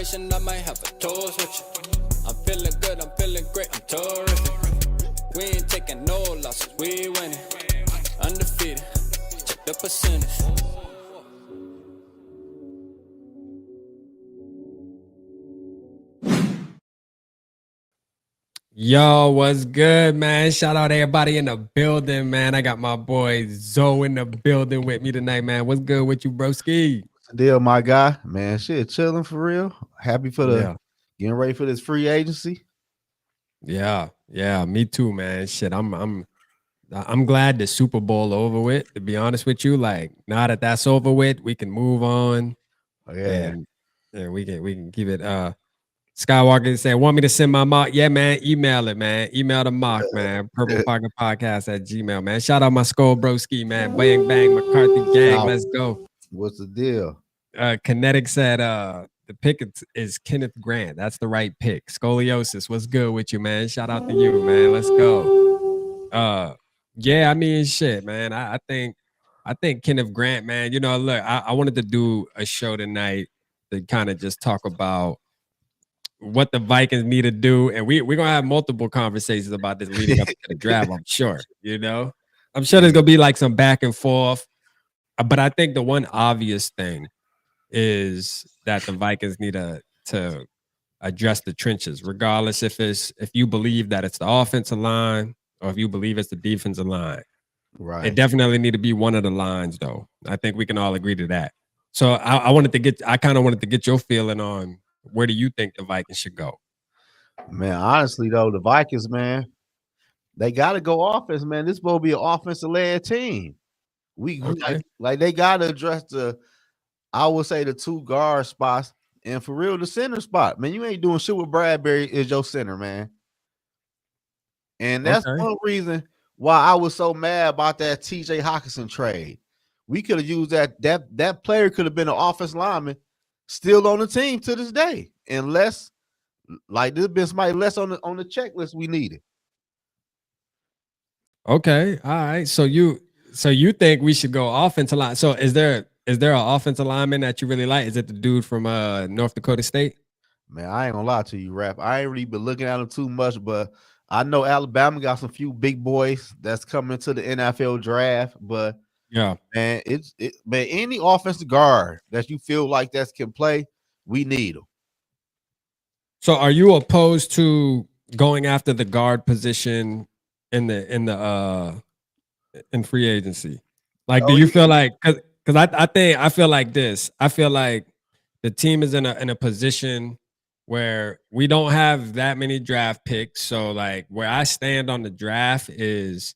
conversation, I might have a toast with you. I'm feeling good, I'm feeling great, I'm terrific. We ain't taking no losses, we winning. Undefeated, check the percentage. Yo, what's good, man? Shout out everybody in the building, man. I got my boy Zoe in the building with me tonight, man. What's good with you, broski? What's the deal, my guy? Man, shit, chilling for real. Happy for getting ready for this free agency. Yeah, me too, man. Shit, I'm glad the Super Bowl over with. To be honest with you, like now that that's over with, we can move on. Oh, yeah, and we can keep it. Skywalker said, want me to send my mock? Yeah, man. Email it, man. Email the mock, man. Purple Pocket Podcast at Gmail, man. Shout out my Skull Broski, man. Bang, bang, McCarthy gang. Let's go. What's the deal? Kinetic said, the pick is Kenneth Grant. That's the right pick. Scoliosis. What's good with you, man? Shout out to you, man. Let's go. Yeah, I mean, shit, man. I think Kenneth Grant, man. You know, look, I wanted to do a show tonight to kind of just talk about what the Vikings need to do, and we're gonna have multiple conversations about this leading up to the draft. I'm sure, I'm sure there's gonna be like some back and forth, but I think the one obvious thing is that the Vikings need to address the trenches, regardless if you believe that it's the offensive line or if you believe it's the defensive line. Right. It definitely need to be one of the lines, though. I think we can all agree to that. So I kind of wanted to get your feeling on. Where do you think the Vikings should go? Man, honestly, though, the Vikings, man, they got to go offense, man. This will be an offensive-led team. Like they got to address I would say the two guard spots, and for real, the center spot. Man, you ain't doing shit with Bradbury is your center, man. And that's one reason why I was so mad about that TJ Hockenson trade. We could have used that player could have been an offensive lineman still on the team to this day, unless like there's been somebody less on the checklist we needed. Okay, all right. So you think we should go offensive line? So is there an offensive lineman that you really like? Is it the dude from North Dakota State? Man, I ain't gonna lie to you, Rap. I ain't really been looking at him too much, but I know Alabama got some few big boys that's coming to the NFL draft. But yeah, man, but any offensive guard that you feel like that can play, we need them. So are you opposed to going after the guard position in free agency? Like, do you feel like because I feel like this. I feel like the team is in a position where we don't have that many draft picks. So like where I stand on the draft is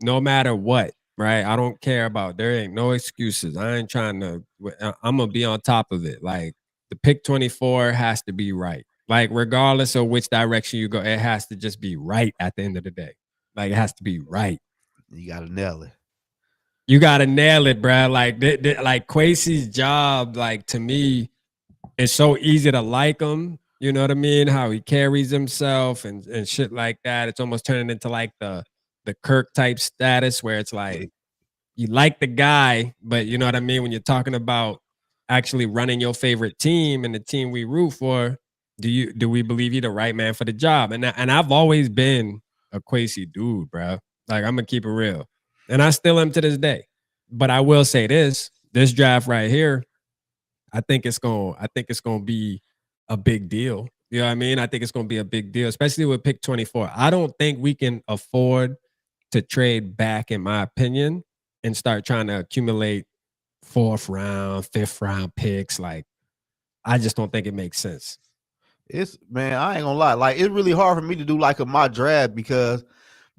no matter what. Right. I don't care about there ain't no excuses. I ain't trying to I'm gonna be on top of it. Like the pick 24 has to be right. Like regardless of which direction you go, it has to just be right at the end of the day. Like it has to be right. You gotta nail it. You gotta nail it, bro. Like like Kwesi's job, like to me, it's so easy to like him. You know what I mean? How he carries himself and shit like that. It's almost turning into like the Kirk type status where it's like you like the guy, but you know what I mean? When you're talking about actually running your favorite team and the team we root for, do we believe you're the right man for the job? And I've always been a Kwesi dude, bro. Like I'm gonna keep it real. And I still am to this day. But I will say this draft right here, I think it's gonna be a big deal. You know what I mean? I think it's gonna be a big deal, especially with pick 24. I don't think we can afford to trade back, in my opinion, and start trying to accumulate 4th round, 5th round picks. Like, I just don't think it makes sense. Man, I ain't gonna lie. Like, it's really hard for me to do like a mock draft because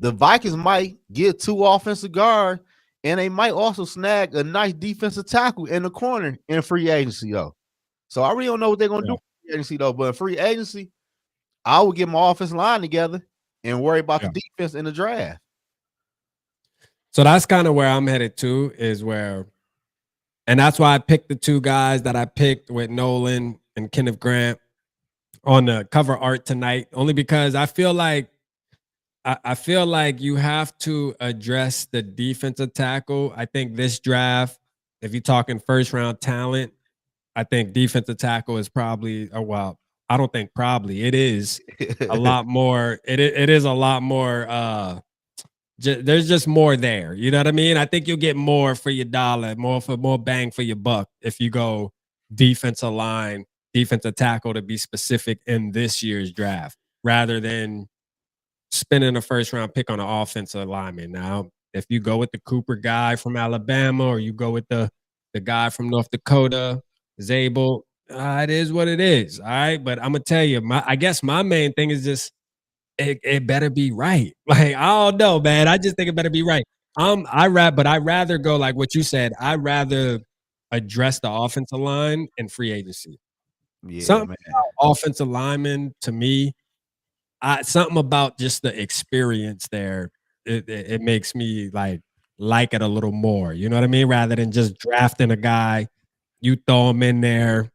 the Vikings might get 2 offensive guards and they might also snag a nice defensive tackle in the corner in free agency, though. So I really don't know what they're gonna do in free agency, though. But in free agency, I would get my offensive line together and worry about the defense in the draft. So that's kind of where I'm headed to, and that's why I picked the 2 guys that I picked with Nolan and Kenneth Grant on the cover art tonight, only because I feel like you have to address the defensive tackle. I think this draft, if you're talking 1st round talent, I think defensive tackle is probably, well, I don't think probably, it is a lot more. It is a lot more. There's just more there. You know what I mean? I think you'll get more for your dollar, more bang for your buck if you go defensive line, defensive tackle to be specific in this year's draft, rather than spending a first round pick on an offensive lineman. Now, if you go with the Cooper guy from Alabama, or you go with the guy from North Dakota, Zabel, it is what it is. All right. But I'm gonna tell you, I guess my main thing is just it better be right. Like, I don't know, man. I just think it better be right. But I rather go like what you said. I rather address the offensive line and free agency. Yeah, Something man. about offensive linemen, to me, something about just the experience there. It makes me like it a little more. You know what I mean? Rather than just drafting a guy, you throw him in there.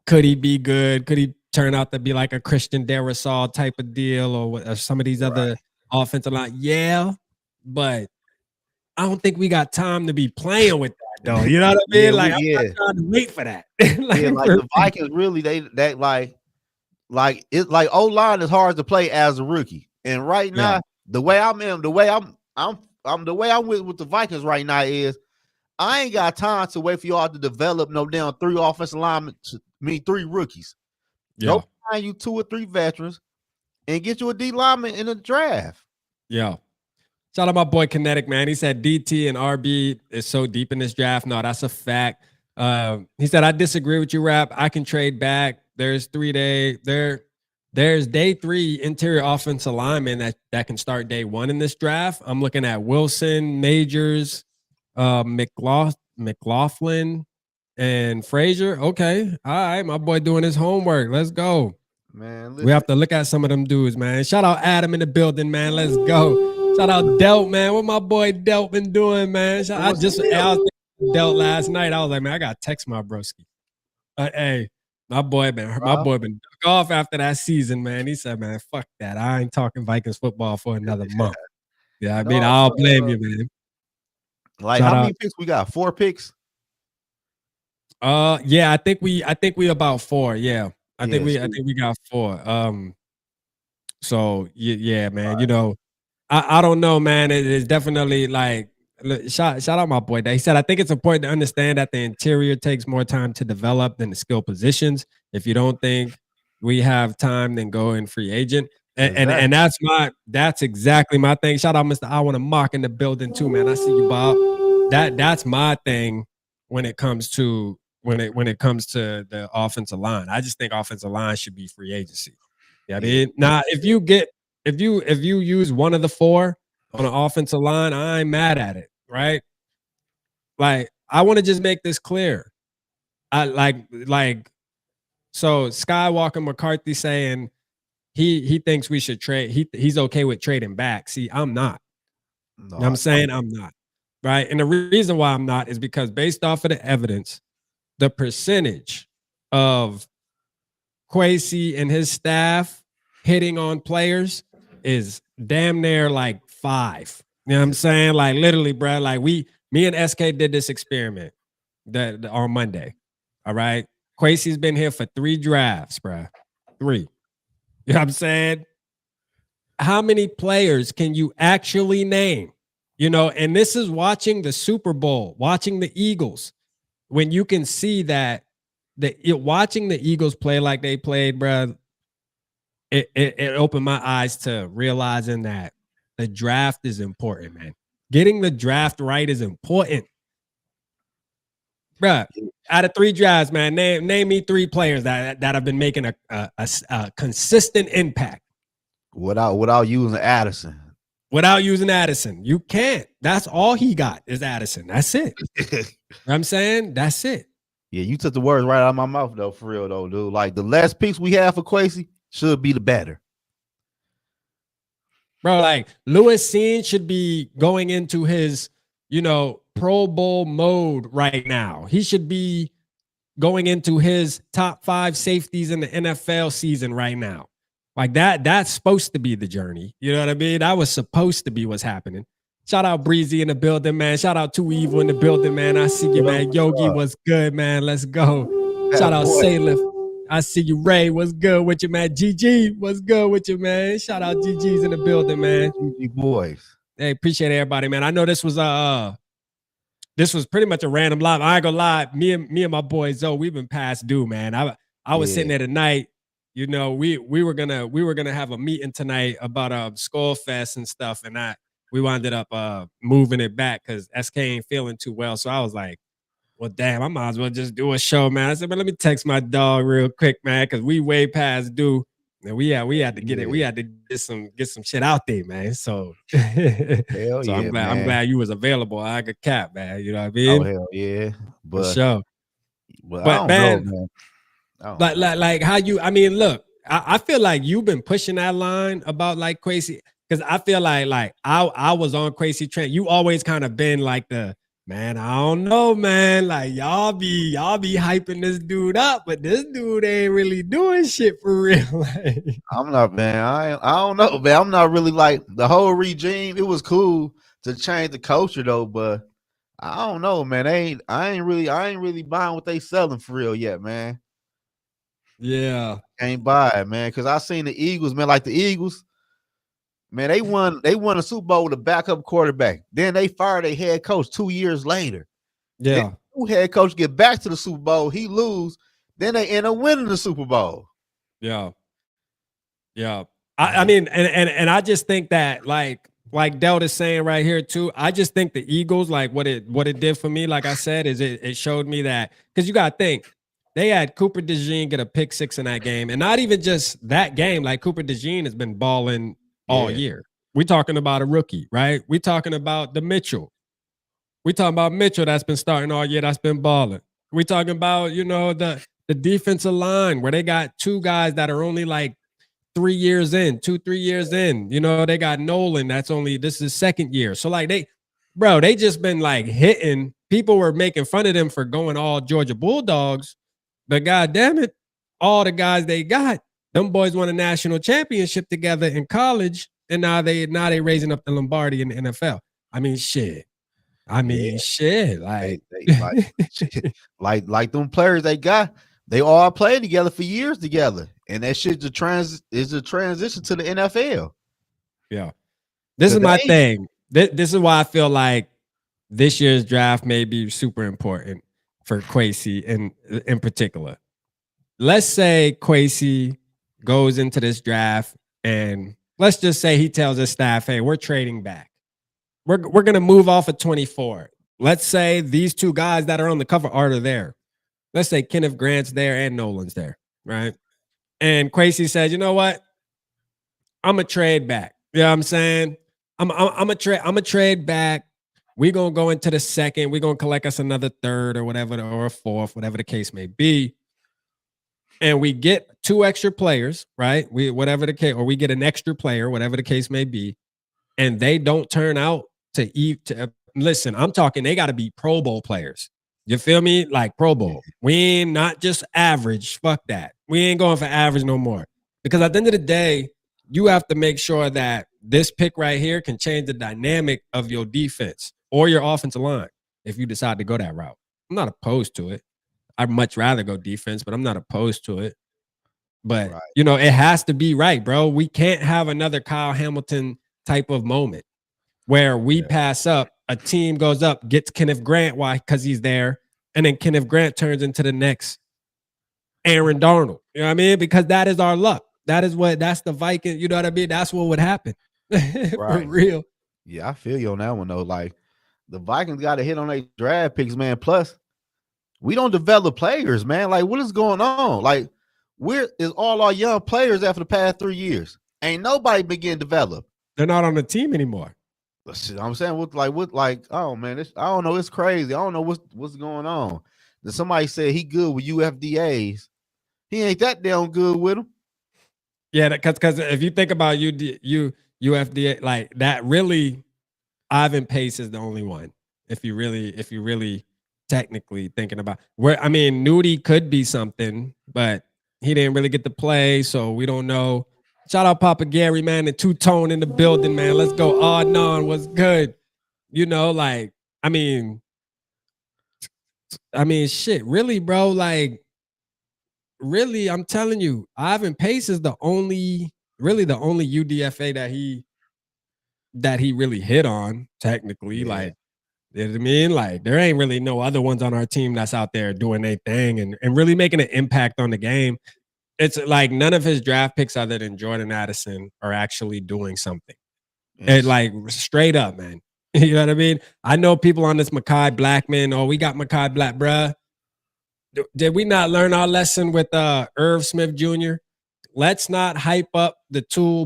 Could he be good? Could he turn out to be like a Christian Darrisaw type of deal, or some of these other offensive line? Yeah, but I don't think we got time to be playing with that, though. You know what I mean? Like, I'm not trying to wait for that. Like the Vikings really, that like it's like O-line is hard to play as a rookie. And right now, the way I'm with the Vikings right now is I ain't got time to wait for y'all to develop no damn 3 offensive linemen, 3 rookies. Go find you 2 or 3 veterans and get you a D lineman in the draft. Yeah. Shout out my boy Kinetic, man. He said DT and RB is so deep in this draft. No, that's a fact. He said, I disagree with you, Rap. I can trade back. There's day 3 interior offensive linemen that can start day 1 in this draft. I'm looking at Wilson, Majors, McLaughlin, and Frazier. Okay. All right. My boy doing his homework. Let's go. Man, we have to look at some of them dudes, man. Shout out Adam in the building, man. Let's go. Shout out Delt, man. What my boy Delt been doing, man? I was Delt last night. I was like, man, I gotta text my broski. Hey, my boy been duck off after that season, man. He said, man, fuck that. I ain't talking Vikings football for another month. Yeah, I mean, I'll blame you, man. Like, how many picks we got? 4 picks? Yeah, I think we about 4. Yeah. I think we got 4. So yeah, man. You know, I don't know, man. It is definitely like shout out my boy. He said, I think it's important to understand that the interior takes more time to develop than the skill positions. If you don't think we have time, then go in free agent. And that's exactly my thing. Shout out Mr. I want to mock in the building too, man. I see you, Bob. That's my thing when it comes to the offensive line. I just think offensive line should be free agency. Yeah, I mean, now if you use one of the 4 on an offensive line, I ain't mad at it, right? Like, I want to just make this clear. So Skywalker McCarthy saying he thinks we should trade. He's okay with trading back. See, I'm not. No, you know what I'm saying I'm not. Right. And the reason why I'm not is because based off of the evidence, the percentage of Kwesi and his staff hitting on players is damn near like 5. You know what I'm saying? Like, literally, bro. Like, me and SK did this experiment on Monday. All right. Kwesi's been here for 3 drafts, bro. 3. You know what I'm saying? How many players can you actually name? You know, and this is watching the Super Bowl, watching the Eagles, when you can see that watching the Eagles play like they played, bro, it opened my eyes to realizing that the draft is important, man. Getting the draft right is important. Bro, out of 3 drafts, man, name me 3 players that have been making a consistent impact. Without using Addison. Without using Addison. You can't. That's all he got is Addison. That's it. You know what I'm saying? That's it. Yeah, you took the words right out of my mouth, though, for real, though, dude. Like, the less picks we have for Kwesi should be the better. Bro, like, Lewis Cine should be going into his, Pro Bowl mode right now. He should be going into his top 5 safeties in the NFL season right now. Like, that's supposed to be the journey. You know what I mean? That was supposed to be what's happening. Shout out Breezy in the building, man. Shout out Too Evil in the building, man. I see you, man. Yogi was good, man. Let's go. Shout out Boy. Salif. I see you, Ray. What's good with you, man? GG, what's good with you, man? Shout out GG's in the building, man. GG boys. Hey, appreciate everybody, man. I know this was pretty much a random live. I ain't gonna lie, me and my boy Zoe, we've been past due, man. I was sitting there tonight. You know, we were gonna have a meeting tonight about Skull Fest and stuff, and we wound up moving it back because SK ain't feeling too well. So I was like, well, damn, I might as well just do a show, man. I said, but let me text my dog real quick, man, because we way past due. And we had to get it. We had to get some shit out there, man. So, hell so yeah, I'm glad you was available. I could cap, man. You know what I mean? Oh hell yeah, For sure. But I don't man, know, man. Like how you? I mean, look, I feel like you've been pushing that line about like Kwesi, because I feel like I was on Kwesi Trent. You always kind of been like the man. I don't know, man. Like y'all be hyping this dude up, but this dude ain't really doing shit for real. I'm not, man. I don't know, man. I'm not really like the whole regime. It was cool to change the culture though, but I don't know, man. I ain't really buying what they selling for real yet, man. Yeah, ain't buy it, man. Because I seen the Eagles, man. Like the Eagles, man, they won a Super Bowl with a backup quarterback. Then they fired their head coach 2 years later. yeah. Then the new head coach get back to the Super Bowl, he lose. Then they end up winning the Super Bowl. Yeah. I mean, and I just think that like Delta's saying right here too, I just think the Eagles, like what it did for me, like I said, is it showed me that, because you got to think, they had Cooper DeJean get a pick 6 in that game, and not even just that game. Like Cooper DeJean has been balling all year. We talking about a rookie, right? We talking about the Mitchell. We talking about Mitchell that's been starting all year, that's been balling. We talking about, you know, the defensive line where they got two guys that are only like 3 years in, 2-3 years in. You know, they got Nolan, this is his second year. So like they just been like hitting. People were making fun of them for going all Georgia Bulldogs, but god damn it, all the guys they got, them boys won a national championship together in college, and now they raising up the Lombardi in the NFL. I mean, shit. Shit. Like, like them players they got, they all played together for years together, and that shit is a transition to the NFL. Yeah, this is my thing. This is why I feel like this year's draft may be super important for Kwesi in particular. Let's say Kwesi goes into this draft, and let's just say he tells his staff, "Hey, we're trading back. We're gonna move off of 24. Let's say these two guys that are on the cover art are there. Let's say Kenneth Grant's there and Nolan's there, right? And Kwesi says, you know what? I'm gonna trade back. You know what I'm saying? I'm a trade back. We're gonna go into the second. We're gonna collect us another third or whatever, or a fourth, whatever the case may be. And we get 2 extra players, right? Whatever the case, or we get an extra player, whatever the case may be, and they don't turn out to listen, I'm talking, they got to be Pro Bowl players. You feel me? Like Pro Bowl. We ain't not just average. Fuck that. We ain't going for average no more. Because at the end of the day, you have to make sure that this pick right here can change the dynamic of your defense or your offensive line if you decide to go that route. I'm not opposed to it. I'd much rather go defense, but I'm not opposed to it. But, you know, it has to be right, bro. We can't have another Kyle Hamilton type of moment where we pass up, a team goes up, gets Kenneth Grant, why? Because he's there, and then Kenneth Grant turns into the next Aaron Darnold. You know what I mean? Because that is our luck. That's the Vikings, you know what I mean? That's what would happen. For real. Yeah, I feel you on that one, though. Like, the Vikings got to hit on their draft picks, man. Plus, we don't develop players, man. Like, what is going on? Like, where is all our young players after the past 3 years? Ain't nobody been getting developed. They're not on the team anymore. I'm saying, oh man, I don't know. It's crazy. I don't know what's going on. Then somebody said he good with UFDAs. He ain't that damn good with them. Yeah, because if you think about UFDA, like that, really, Ivan Pace is the only one. If you really technically thinking about where, I mean, Nudie could be something, but he didn't really get to play, so we don't know. Shout out Papa Gary, man, the two-tone in the building, man. Let's go. Adnan, what's good? You know, like, I mean, shit, really, bro. Like, really, I'm telling you, Ivan Pace is the only UDFA that he really hit on, technically. Yeah. Like, you know what I mean? Like, there ain't really no other ones on our team that's out there doing their thing and really making an impact on the game. It's like none of his draft picks other than Jordan Addison are actually doing something. It like straight up, man. You know what I mean? I know people on this Mekhi Blackman. Oh, we got Mekhi Black, bruh. Did we not learn our lesson with Irv Smith Jr.? Let's not hype up the tool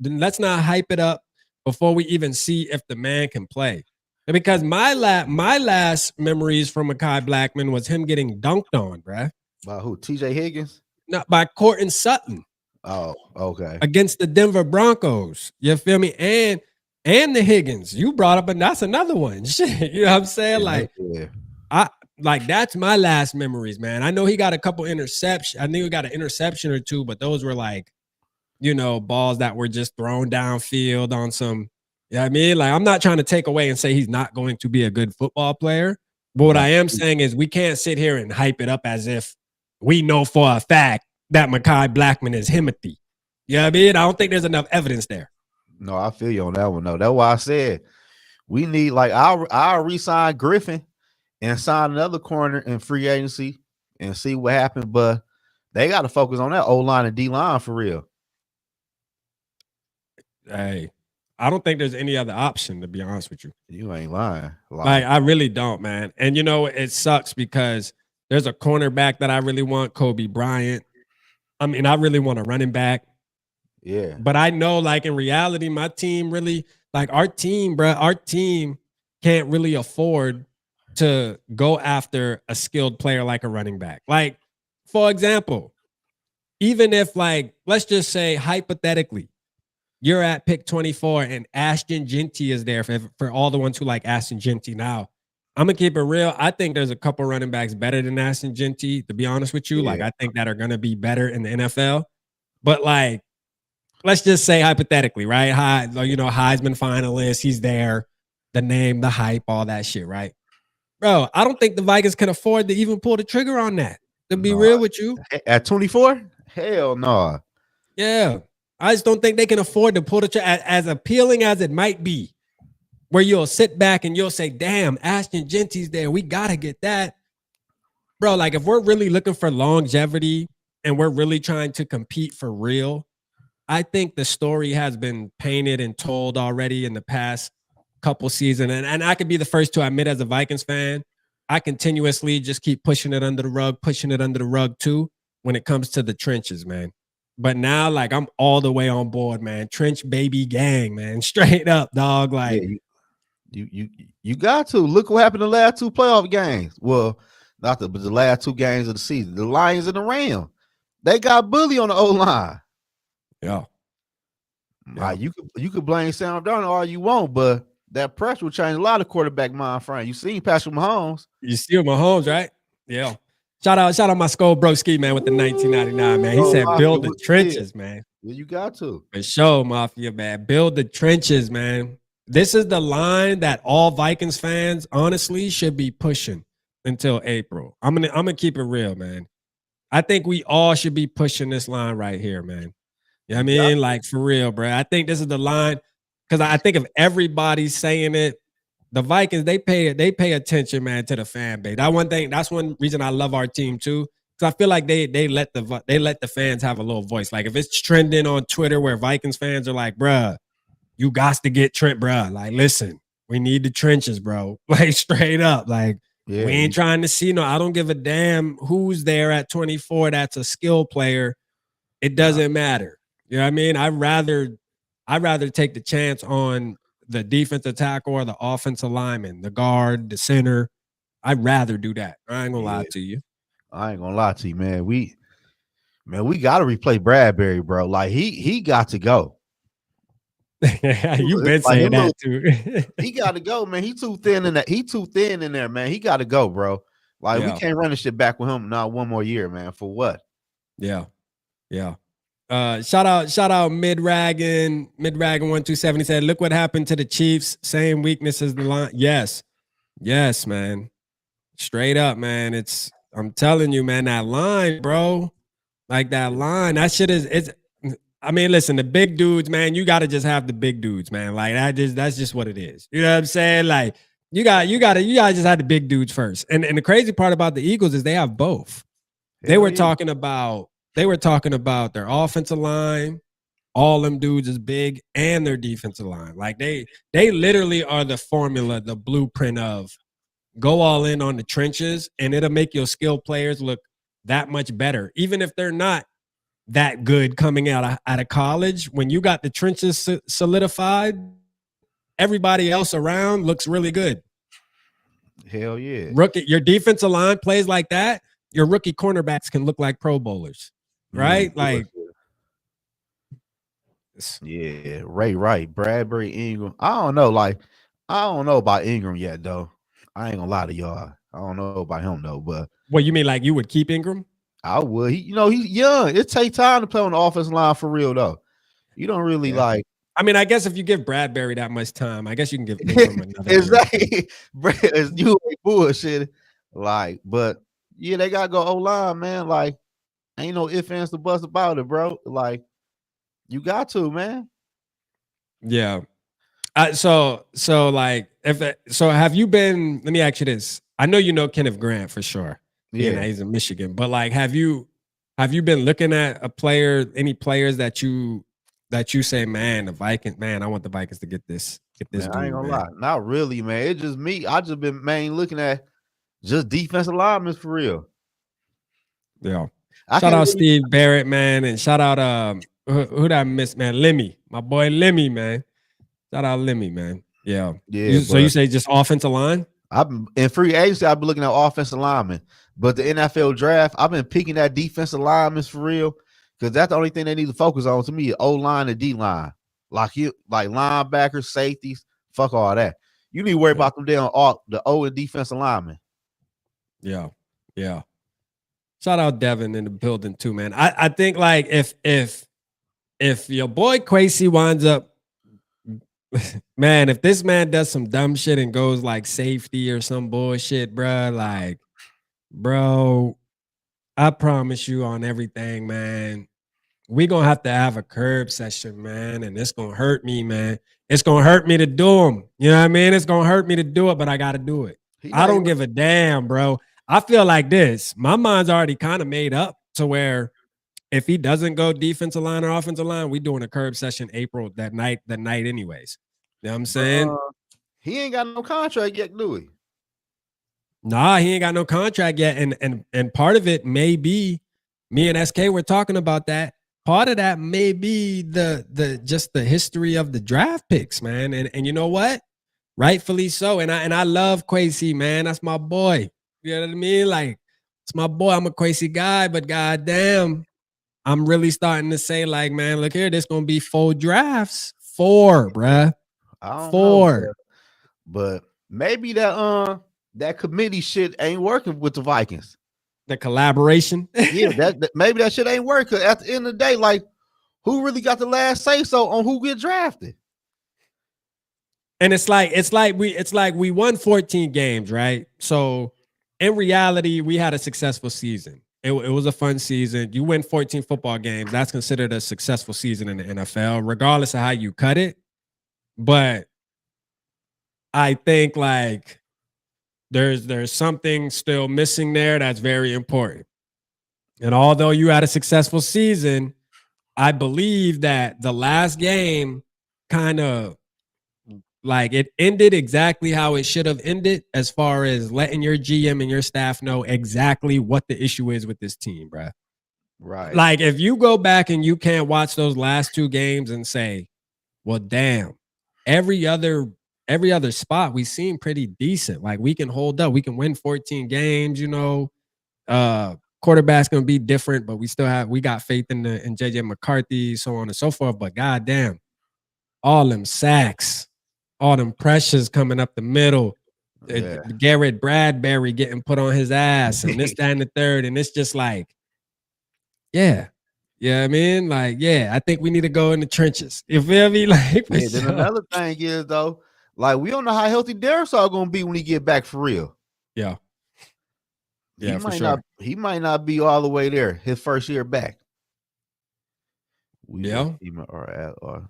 let's not hype it up before we even see if the man can play. Because my last memories from Mekhi Blackman was him getting dunked on, bruh. By who? TJ Higgins? Not by Courtland Sutton. Oh, okay. Against the Denver Broncos. You feel me? And the Higgins. You brought up, and that's another one. Shit. You know what I'm saying? Like, that's my last memories, man. I know he got a couple interceptions. I think he got an interception or two, but those were like, you know, balls that were just thrown downfield on some, you know what I mean? Like, I'm not trying to take away and say he's not going to be a good football player. But what I am saying is we can't sit here and hype it up as if we know for a fact that Mekhi Blackman is Himothy. You know what I mean? I don't think there's enough evidence there. No, I feel you on that one, though. That's why I said we need, like, I'll re-sign Griffin and sign another corner in free agency and see what happens. But they got to focus on that O-line and D-line for real. Hey, I don't think there's any other option, to be honest with you. You ain't lying. Like, I really don't, man. And, you know, it sucks because there's a cornerback that I really want, Kobe Bryant. I mean, I really want a running back. Yeah. But I know, like, in reality, my team really, like, our team can't really afford to go after a skilled player like a running back. Like, for example, even if, like, let's just say hypothetically, you're at pick 24 and Ashton Jeanty is there for all the ones who like Ashton Jeanty. Now, I'm going to keep it real. I think there's a couple running backs better than Ashton Jeanty, to be honest with you. Yeah. Like, I think that are going to be better in the NFL. But, like, let's just say hypothetically, right? You know, Heisman finalist, he's there, the name, the hype, all that shit, right? Bro, I don't think the Vikings can afford to even pull the trigger on that, to be real with you. At 24? Hell no. Yeah. I just don't think they can afford to pull the trigger, as appealing as it might be, where you'll sit back and you'll say, damn, Ashton Jeanty's there. We got to get that. Bro, like, if we're really looking for longevity and we're really trying to compete for real, I think the story has been painted and told already in the past couple seasons. And I could be the first to admit, as a Vikings fan, I continuously just keep pushing it under the rug too, when it comes to the trenches, man. But now, like, I'm all the way on board, man. Trench baby gang, man. Straight up, dog. Like, yeah, you got to. Look what happened in the last two playoff games. Well, but the last two games of the season. The Lions and the Rams. They got bully on the O-line. Yeah. You could blame Sam Darnold all you want, but that pressure will change a lot of quarterback mind frame. You seen Patrick Mahomes. You see Mahomes, right? Yeah. Shout out my Skull Broski, man, with the 1999, man. He said, build the trenches, man. Yeah, you got to. For sure, Mafia, man. Build the trenches, man. This is the line that all Vikings fans, honestly, should be pushing until April. I'm gonna keep it real, man. I think we all should be pushing this line right here, man. You know what I mean? Like, for real, bro. I think this is the line, because I think if everybody's saying it, the Vikings, they pay attention, man, to the fan base. That's one reason I love our team too. Because I feel like they let the fans have a little voice. Like, if it's trending on Twitter where Vikings fans are like, bruh, you got to get Trent, bruh. Like, listen, we need the trenches, bro. Like, straight up. Like, we ain't trying to see I don't give a damn who's there at 24 that's a skill player. It doesn't matter. You know what I mean? I'd rather take the chance on the defensive tackle or the offensive lineman, the guard, the center. I'd rather do that. I ain't gonna lie to you. I ain't gonna lie to you, man. We got to replace Bradbury, bro. Like, he got to go. You've been saying that too. He got to go, man. He too thin in that. He too thin in there, man. He got to go, bro. Like, we can't run this shit back with him now one more year, man. For what? Yeah. Shout out Midragon 1270 said, look what happened to the Chiefs. Same weakness as the line. Yes, man. Straight up, man. It's I'm telling you, man, that line, bro. Like that line, that shit is. I mean, listen, the big dudes, man. You got to just have the big dudes, man. Like that's just what it is. You know what I'm saying? Like you got to just have the big dudes first. And the crazy part about the Eagles is they have both. They were talking about their offensive line. All them dudes is big, and their defensive line. Like they literally are the formula, the blueprint of go all in on the trenches, and it'll make your skilled players look that much better, even if they're not that good coming out of college. When you got the trenches solidified, everybody else around looks really good. Hell yeah. Rookie, your defensive line plays like that, your rookie cornerbacks can look like Pro Bowlers, right? Like, yeah, right. Bradbury, Ingram. I don't know about Ingram yet, though. I ain't gonna lie to y'all. I don't know about him though, but what you mean, like you would keep Ingram? I would. He's young. It takes time to play on the offensive line for real though. You don't really like. I mean, I guess if you give Bradbury that much time, I guess you can give Ingram another. Exactly. You ain't bullshit. Like, but yeah, they gotta go O-line, man. Like, ain't no ifs, ands, or buts about it, bro. Like, you got to, man. Yeah. So like have you been? Let me ask you this. I know you know Kenneth Grant for sure. Yeah, he's in Michigan. But like, have you been looking at any players that you say, man, the Vikings, man, I want the Vikings to get this. Man, I ain't gonna lie, not really, man. It's just me. I just been looking at just defensive linemen for real. Yeah. Shout out Steve Barrett, man, and shout out who did I miss, man? Lemmy, my boy Lemmy, man. Shout out Lemmy, man. Yeah. So you say just offensive line? In free agency, I've been looking at offensive linemen, but the NFL draft, I've been picking at defensive linemen for real, because that's the only thing they need to focus on to me. O-line and D-line, like linebackers, safeties, fuck all that. You need to worry about them damn the O and defensive linemen. Yeah. Shout out Devin in the building too, man. I think like if your boy Kwesi winds up, man, if this man does some dumb shit and goes like safety or some bullshit, bro, I promise you on everything, man, we gonna have to have a curb session, man, and it's gonna hurt me, man. It's gonna hurt me to do them. You know what I mean? It's gonna hurt me to do it, but I gotta do it. I don't give a damn, bro. I feel like this. My mind's already kind of made up to where if he doesn't go defensive line or offensive line, we doing a curb session April that night anyways. You know what I'm saying? He ain't got no contract yet, do he? Nah, he ain't got no contract yet. And part of it may be, me and SK were talking about that. Part of that may be just the history of the draft picks, man. And you know what? Rightfully so. And I love Kwesi, man. That's my boy. You know what I mean? Like, it's my boy. I'm a Kwesi guy, but goddamn, I'm really starting to say, like, man, look here, this gonna be 4 drafts. 4, bruh. I don't 4. know, but maybe that committee shit ain't working with the Vikings. The collaboration. Yeah, that maybe that shit ain't working. At the end of the day, like, who really got the last say so on who get drafted? And it's like we won 14 games, right? So in reality, we had a successful season. It was a fun season. You win 14 football games, that's considered a successful season in the NFL, regardless of how you cut it. But I think like there's something still missing there that's very important. And although you had a successful season, I believe that the last game kind of like it ended exactly how it should have ended, as far as letting your GM and your staff know exactly what the issue is with this team, bro. Right. Like if you go back and you can't watch those last 2 games and say, well, damn, every other spot we seem pretty decent. Like we can hold up, we can win 14 games, you know. Quarterback's gonna be different, but we got faith in JJ McCarthy, so on and so forth. But goddamn, all them sacks, all them pressures coming up the middle, Garrett Bradbury getting put on his ass, and this, that, and the third, and it's just like, yeah. I mean, like, yeah, I think we need to go in the trenches. You feel me? Like, then another thing is though, like we don't know how healthy Darius are gonna be when he get back for real. Yeah. Yeah, for sure. He might not be all the way there his first year back. We Yeah. or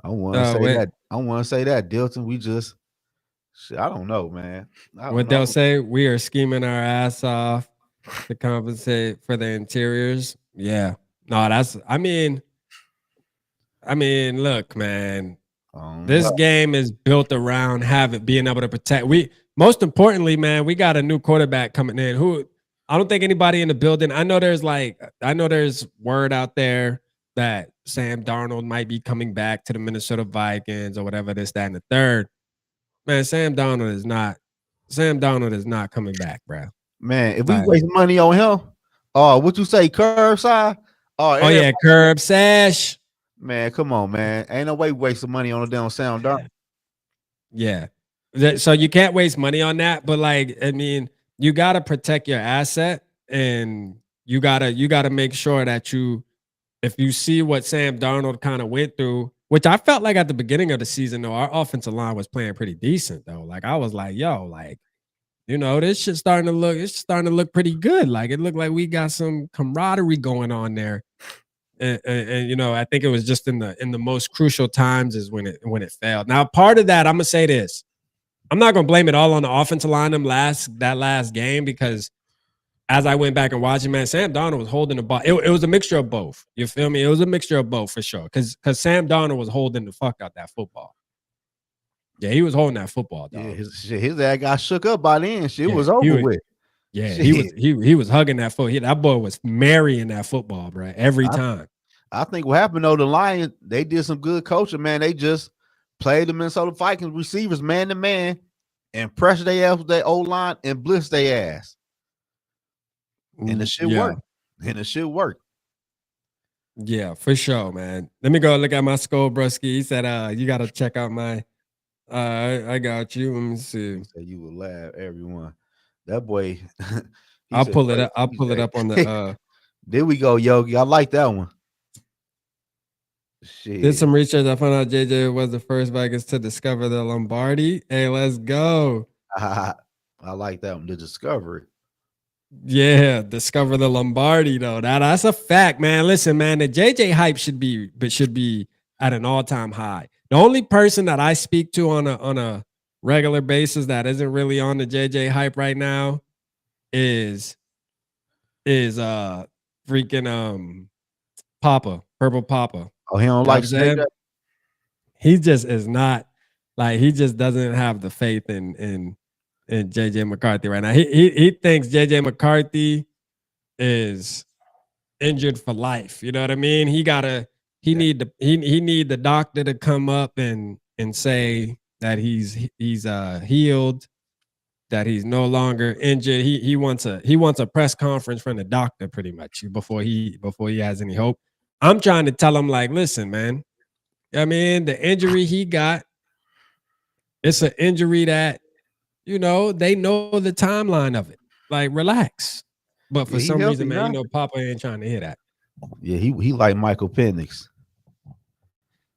I want to say that. I want to say that Dilton. We just, I don't know, man. I don't What they'll know. say, we are scheming our ass off to compensate for the interiors. Yeah. No, that's. I mean, look, man. This game is built around being able to protect. Most importantly, man, we got a new quarterback coming in who I don't think anybody in the building. I know there's word out there that Sam Darnold might be coming back to the Minnesota Vikings or whatever, this, that, and the third. Man, Sam Darnold is not coming back, bro. Man, if we waste money on him, what you say, curbside? Oh yeah, curb sash. Man, come on, man. Ain't no way wasting money on a damn Sam Darnold. Yeah. So you can't waste money on that, but like, I mean, you got to protect your asset, and you got to make sure that if you see what Sam Darnold kind of went through, which I felt like at the beginning of the season, though, our offensive line was playing pretty decent, though. Like I was like, yo, like, this shit's starting to look pretty good. Like it looked like we got some camaraderie going on there. And I think it was just in the most crucial times is when it failed. Now, part of that, I'm gonna say this. I'm not gonna blame it all on the offensive line that last game, because as I went back and watched it, man, Sam Darnold was holding the ball. It was a mixture of both. You feel me? It was a mixture of both for sure. Because Sam Darnold was holding the fuck out that football. Yeah, he was holding that football, dog. Yeah, his dad got shook up by then. Shit was over with. Yeah, he was hugging that foot. That boy was marrying that football, bro, every time. I think what happened though, the Lions, they did some good coaching, man. They just played the Minnesota Vikings receivers man to man and pressured their ass with their O-line and blitz their ass. And the shit worked. And the shit worked. Yeah, for sure, man. Let me go look at my skull, broski. He said, you gotta check out my I got you. Let me see. He said you will laugh, everyone. That boy. I'll pull it up. I'll pull it up on the there we go, Yogi. I like that one. Shit. Did some research. I found out JJ was the first Vikings to discover the Lombardi. Hey, let's go. I like that one. The discovery. Yeah, discover the Lombardi though. That's a fact, man. Listen, man, the JJ hype should be at an all-time high. The only person that I speak to on a regular basis that isn't really on the JJ hype right now is freaking Papa, Purple Papa. Oh, he don't like JJ? He just is not, like, he just doesn't have the faith in JJ McCarthy right now. He thinks JJ McCarthy is injured for life. You know what I mean? He need the doctor to come up and say that he's healed, that he's no longer injured. He wants a press conference from the doctor pretty much before he has any hope. I'm trying to tell him, like, listen, man. I mean, the injury he got, it's an injury that, they know the timeline of it. Like, relax. But for some reason, man, Papa ain't trying to hear that. Yeah, he like Michael Penix.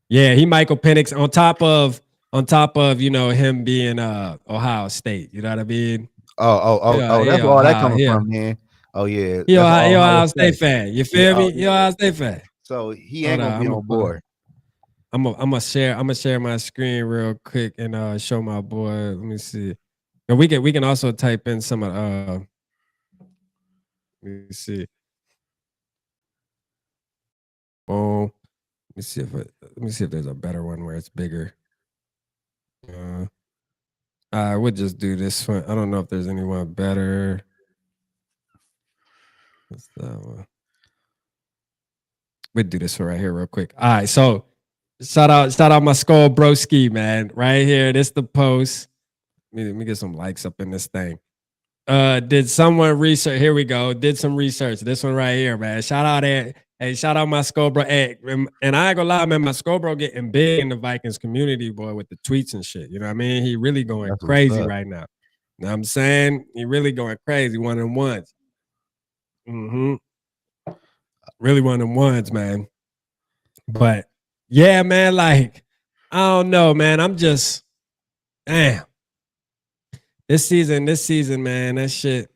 Yeah, he Michael Penix on top of him being Ohio State. You know what I mean? Oh, that's all that coming from, man. Oh yeah, he Ohio State fan. You feel me? He Ohio State fan. So he ain't gonna be on board. I'm gonna share my screen real quick and show my boy. Let me see. And we can also type in some let me see. Oh, let me see if there's a better one where it's bigger. I would just do this one. I don't know if there's anyone better. What's that one? We'd do this one right here real quick. All right, so shout out my skull broski, man. Right here. This the post. Let me get some likes up in this thing. Did someone research? Here we go. Did some research. This one right here, man. Shout out there. Hey, shout out my skull bro. Hey, and I ain't gonna lie, man. My skull bro getting big in the Vikings community, boy, with the tweets and shit. You know what I mean? He really going crazy right now. You know what I'm saying? He really going crazy. One and ones. Really one and ones, man. But yeah, man, like, I don't know, man. I'm just, damn. This season, man, that shit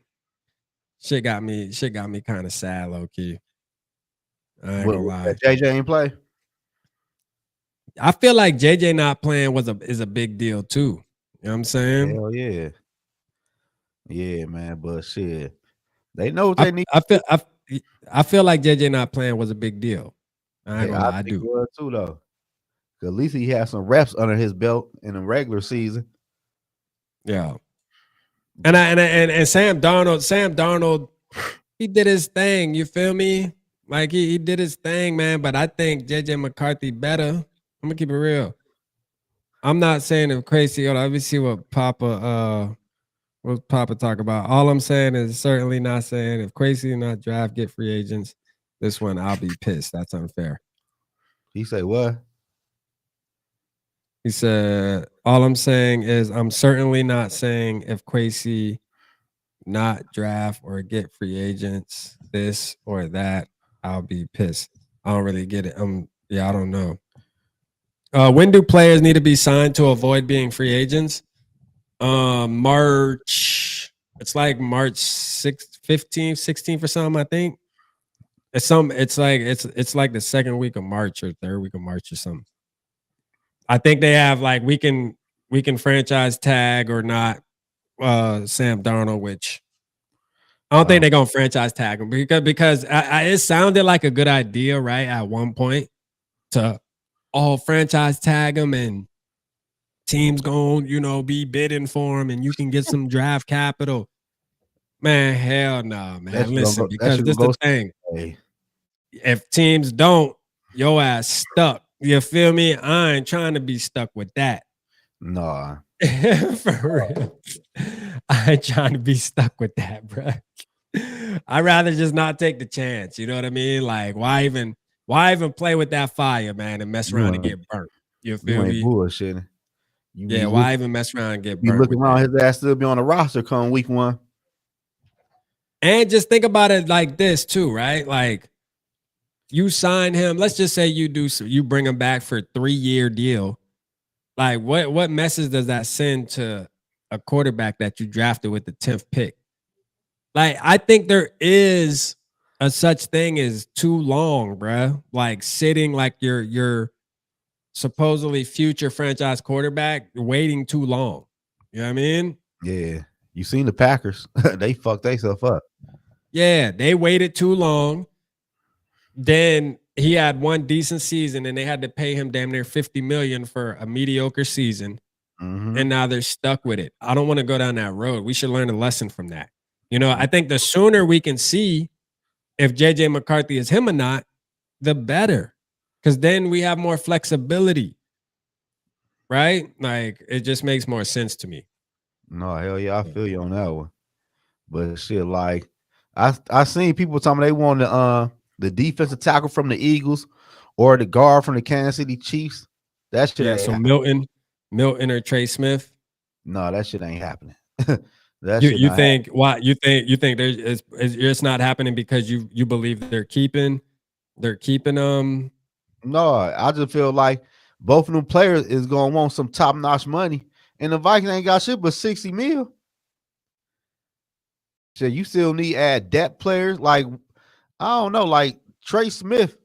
got me kind of sad, low key. I ain't gonna lie. JJ ain't play. I feel like JJ not playing is a big deal too. You know what I'm saying? Hell yeah. Yeah, man. But shit, they know what they need. I feel like JJ not playing was a big deal. I ain't gonna lie, I think do. it was too though. At least he had some reps under his belt in the regular season. Yeah. And Sam Darnold, he did his thing. You feel me? Like he did his thing, man. But I think JJ McCarthy better. I'm gonna keep it real. I'm not saying if Kwesi. Let me see what Papa talk about. All I'm saying is certainly not saying if Kwesi not draft, get free agents. This one I'll be pissed. That's unfair. He said what? He said, all I'm saying is I'm certainly not saying if Kwesi not draft or get free agents, this or that, I'll be pissed. I don't really get it. Yeah, I don't know. When do players need to be signed to avoid being free agents? March. It's like March 6th, 15th, 16th or something, I think. It's like the second week of March or third week of March or something. I think they have like we can franchise tag or not Sam Darnold, which I don't think they're gonna franchise tag him because it sounded like a good idea, right? At one point to franchise tag him and teams gonna be bidding for him and you can get some draft capital. Man, hell no, man. Listen, because this is the thing. If teams don't, your ass stuck. You feel me? I ain't trying to be stuck with that. Nah. For real. I ain't trying to be stuck with that, bro. I'd rather just not take the chance. You know what I mean? Like, why even play with that fire, man, and mess around and get burnt? You feel me? Bullshitting. Yeah, why even mess around and get burnt? You looking around, his ass still be on the roster come week 1. And just think about it like this too, right? Like you sign him. Let's just say you bring him back for a 3-year deal. Like what message does that send to a quarterback that you drafted with the 10th pick? Like I think there is a such thing as too long, bruh. Like sitting like your supposedly future franchise quarterback waiting too long. You know what I mean? Yeah. You seen the Packers. They fucked themselves up. Yeah, they waited too long. Then he had one decent season and they had to pay him damn near $50 million for a mediocre season. Mm-hmm. And now they're stuck with it. I don't want to go down that road. We should learn a lesson from that. You know, I think the sooner we can see if JJ McCarthy is him or not, the better. Because then we have more flexibility. Right? Like, it just makes more sense to me. No, hell yeah, I feel you on that one. But shit, like, I seen people talking they want the defensive tackle from the Eagles or the guard from the Kansas City Chiefs. That shit ain't so happening. Milton or Trey Smith. No, that shit ain't happening. You think why? You think it's not happening because you believe they're keeping No, I just feel like both of them players is gonna want some top notch money, and the Vikings ain't got shit but $60 million. So you still need to add depth players. Like I don't know, like Trey Smith.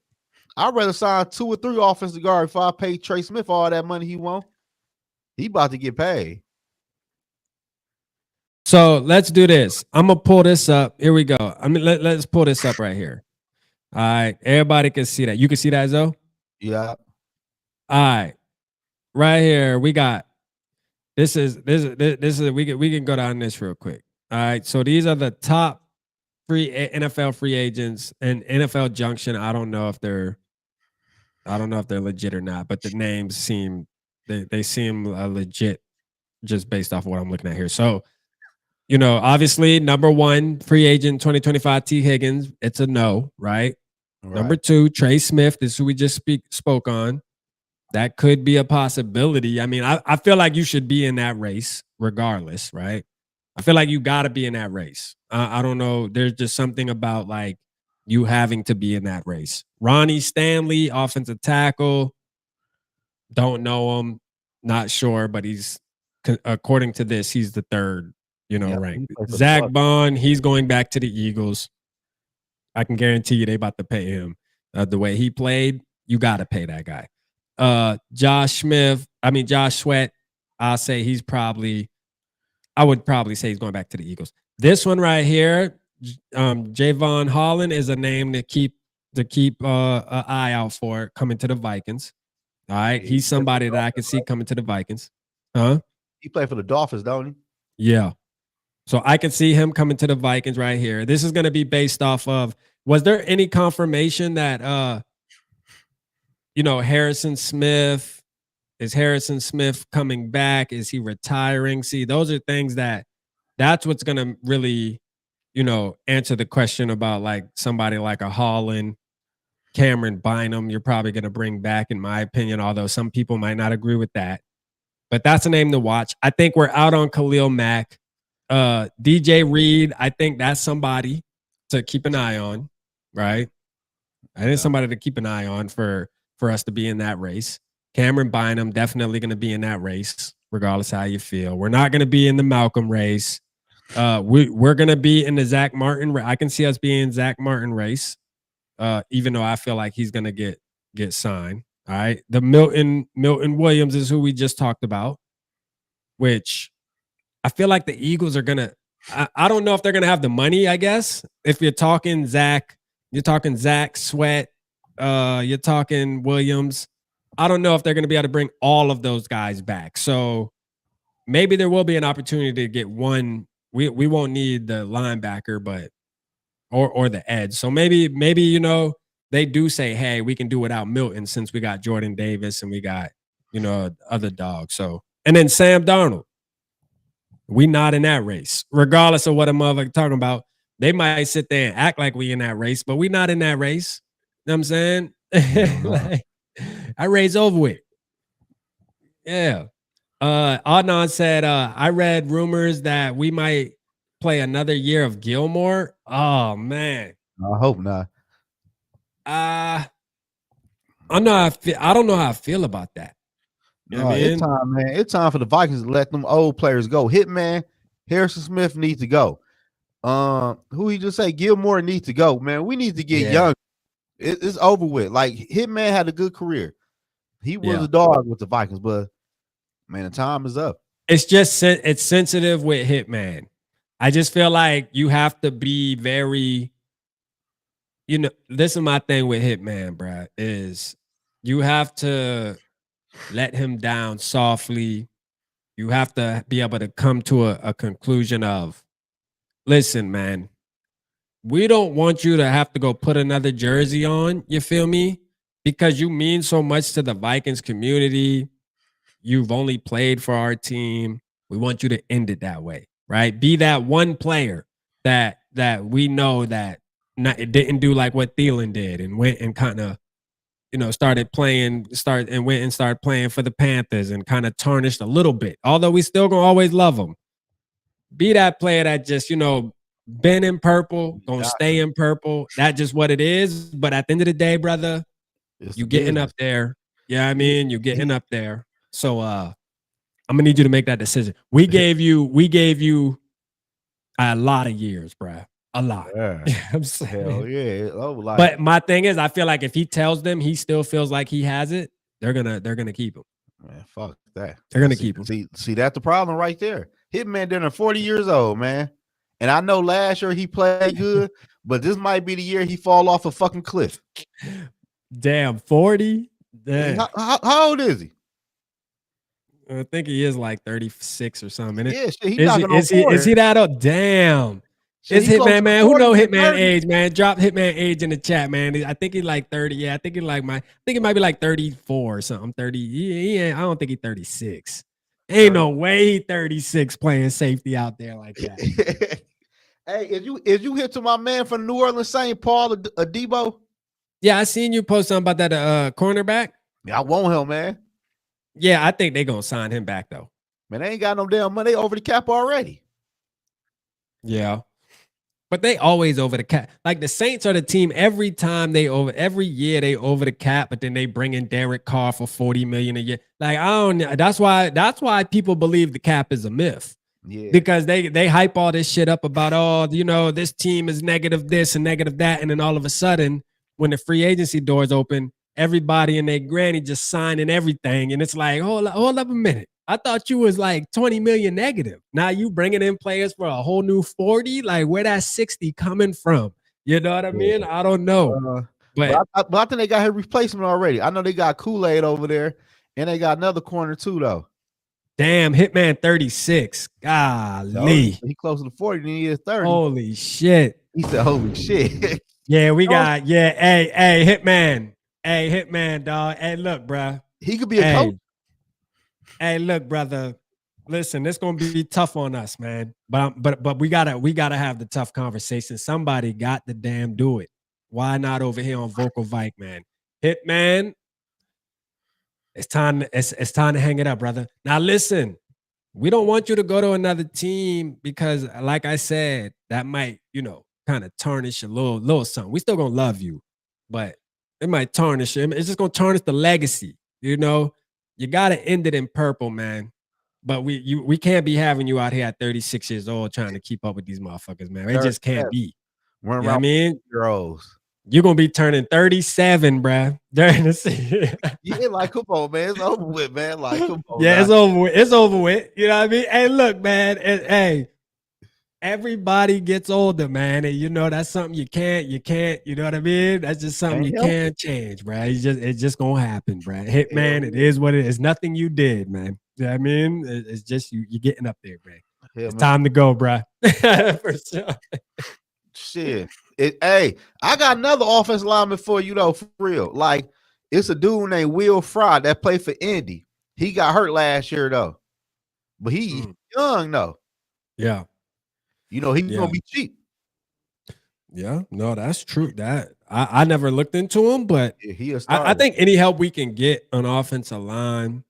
I'd rather sign 2 or 3 offensive guards if I pay Trey Smith all that money he want. He about to get paid. So let's do this. I'm gonna pull this up. Here we go. I mean, let's pull this up right here. All right, everybody can see that. You can see that, Zoe? Yeah. All right, right here we got. This is we can go down this real quick. All right, so these are the top NFL free agents and NFL Junction. I don't know if they're legit or not, but the names seem they seem legit just based off of what I'm looking at here. So, you know, obviously, number 1 free agent 2025 T. Higgins. It's a no, right? Number 2, Trey Smith. This is who we just spoke on. That could be a possibility. I mean, I feel like you should be in that race regardless, right? I feel like you got to be in that race. I don't know. There's just something about like you having to be in that race. Ronnie Stanley, offensive tackle. Don't know him. Not sure, but he's, according to this, he's the 3rd rank. Zach Bond, he's going back to the Eagles. I can guarantee you they about to pay him. The way he played, you got to pay that guy. Josh Sweat, I'll say I would probably say he's going back to the Eagles. This one right here, Javon Holland is a name to keep an eye out for coming to the Vikings. All right. He's somebody that I can see coming to the Vikings. Huh? He played for the Dolphins, don't he? Yeah. So I can see him coming to the Vikings right here. This is going to be based off of, was there any confirmation that, Harrison Smith coming back? Is he retiring? See, those are things that's what's going to really, answer the question about like somebody like a Holland, Cameron Bynum, you're probably going to bring back, in my opinion, although some people might not agree with that. But that's a name to watch. I think we're out on Khalil Mack. DJ Reed, I think that's somebody to keep an eye on, right? I think somebody to keep an eye on for us to be in that race. Cameron Bynum definitely going to be in that race, regardless of how you feel. We're not going to be in the Malcolm race. We're going to be in the Zach Martin. I can see us being in Zach Martin race, even though I feel like he's going to get signed. All right. The Milton Williams is who we just talked about, which I feel like the Eagles are going to, I don't know if they're going to have the money, I guess. If you're talking Zach Sweat, you're talking Williams. I don't know if they're going to be able to bring all of those guys back. So maybe there will be an opportunity to get one. We won't need the linebacker, but or the edge. So maybe they do say, hey, we can do without Milton since we got Jordan Davis and we got other dogs. So and then Sam Darnold. We not in that race, regardless of what a motherfucker talking about. They might sit there and act like we in that race, but we not in that race. You know what I'm saying? Like, I race over with. Yeah. Adnan said, I read rumors that we might play another year of Gilmore. Oh man. I hope not. I don't know how I feel about that. You know what I mean? It's time, man. It's time for the Vikings to let them old players go. Hitman, Harrison Smith needs to go. Who he just say? Gilmore needs to go, man. We need to get young. It's over with. Like Hitman had a good career. He was a dog with the Vikings, but man, the time is up. It's sensitive with Hitman. I just feel like you have to be very, this is my thing with Hitman, Brad, is you have to let him down softly. You have to be able to come to a conclusion of, listen, man, we don't want you to have to go put another jersey on, you feel me? Because you mean so much to the Vikings community. You've only played for our team. We want you to end it that way, right? Be that one player that we know that it didn't do like what Thielen did and went and kind of, started playing for the Panthers and kind of tarnished a little bit. Although we still gonna always love him. Be that player that just, been in purple, gonna stay in purple. That's just what it is. But at the end of the day, brother, you getting up there. Yeah, I mean, you getting up there. So I'm gonna need you to make that decision. We gave you a lot of years, bro. A lot. Yeah. I'm saying. Hell yeah. But my thing is, I feel like if he tells them he still feels like he has it, they're gonna keep him. Man, fuck that. They're gonna keep him. See, that's the problem right there. Hitman dinner 40 years old, man. And I know last year he played good, but this might be the year he fall off a fucking cliff. Damn, 40? Damn. How old is he? I think he is like 36 or something. Yeah, shit, he's knocking on 40. Is he that old? Damn. It's Hitman, man. Who know Hitman age, man? Drop Hitman age in the chat, man. I think he's like 30. Yeah, I think it might be like 34 or something. 30. I don't think he's 36. Ain't no way he 36 playing safety out there like that. Hey, if you hit to my man from New Orleans St. Paul, Adebo? Yeah, I seen you post something about that cornerback. Yeah, I want him, man. Yeah, I think they're gonna sign him back though. Man, they ain't got no damn money. They over the cap already. Yeah. But they always over the cap. Like the Saints are the team every year they over the cap, but then they bring in Derek Carr for $40 million a year. Like I don't know. That's why people believe the cap is a myth. Yeah. Because they hype all this shit up about, oh, you know, this team is negative this and negative that. And then all of a sudden, when the free agency doors open, everybody and their granny just signing everything. And it's like, hold up a minute. I thought you was like 20 million negative. Now you bringing in players for a whole new 40? Like, where that 60 coming from? You know what I mean? I don't know. But I think they got his replacement already. I know they got Kool-Aid over there, and they got another corner too, though. Damn, Hitman 36. Golly. He closer to 40 than he is 30. Holy shit. He said, holy shit. Yeah, we got, hey, Hitman. Hey, Hitman, dog. Hey, look, bro. He could be a coach. Hey, look, brother. Listen, it's gonna be tough on us, man. But we gotta have the tough conversation. Somebody got to damn do it. Why not over here on Vocal Vike, man? Hitman. It's time to hang it up, brother. Now listen, we don't want you to go to another team because, like I said, that might, you know, kind of tarnish a little something. We still gonna love you, but it might tarnish him. It's just gonna tarnish the legacy. You know, you gotta end it in purple, man. But we can't be having you out here at 36 years old trying to keep up with these motherfuckers, man. It just can't be. You know what I mean? You're gonna be turning 37, bruh. During the season. Yeah, like come on, man. It's over with, man. Like, come on. Yeah, it's over with. It's over with. You know what I mean? Hey, look, man. Hey, everybody gets older, man. And you know that's something you can't, you know what I mean? That's just something you can't change, bruh. It's just gonna happen, bruh. Hitman, it is what it is. Nothing you did, man. You know what I mean? It's just you're getting up there, bruh. It's time to go, bruh. For sure. Shit. Hey, I got another offensive lineman for you though, for real. Like, it's a dude named Will Fry that played for Indy. He got hurt last year though, but he's young though. Yeah, you know he's gonna be cheap. Yeah, no, that's true. That I never looked into him, but yeah, I think any help we can get on offensive line,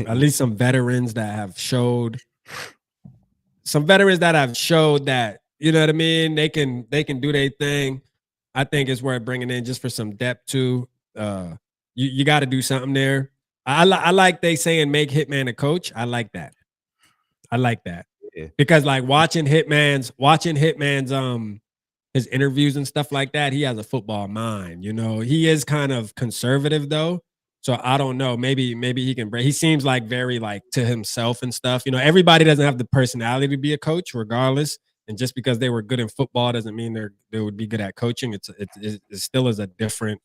at least some veterans that have showed that. You know what I mean? They can do their thing. I think it's worth bringing in just for some depth too. You got to do something there. I like they saying make Hitman a coach. I like that. Yeah. Because like watching Hitman's his interviews and stuff like that, he has a football mind. You know, he is kind of conservative though. So I don't know. Maybe he can break. He seems like very like to himself and stuff. You know, everybody doesn't have the personality to be a coach, regardless. And just because they were good in football doesn't mean they would be good at coaching. It still is a different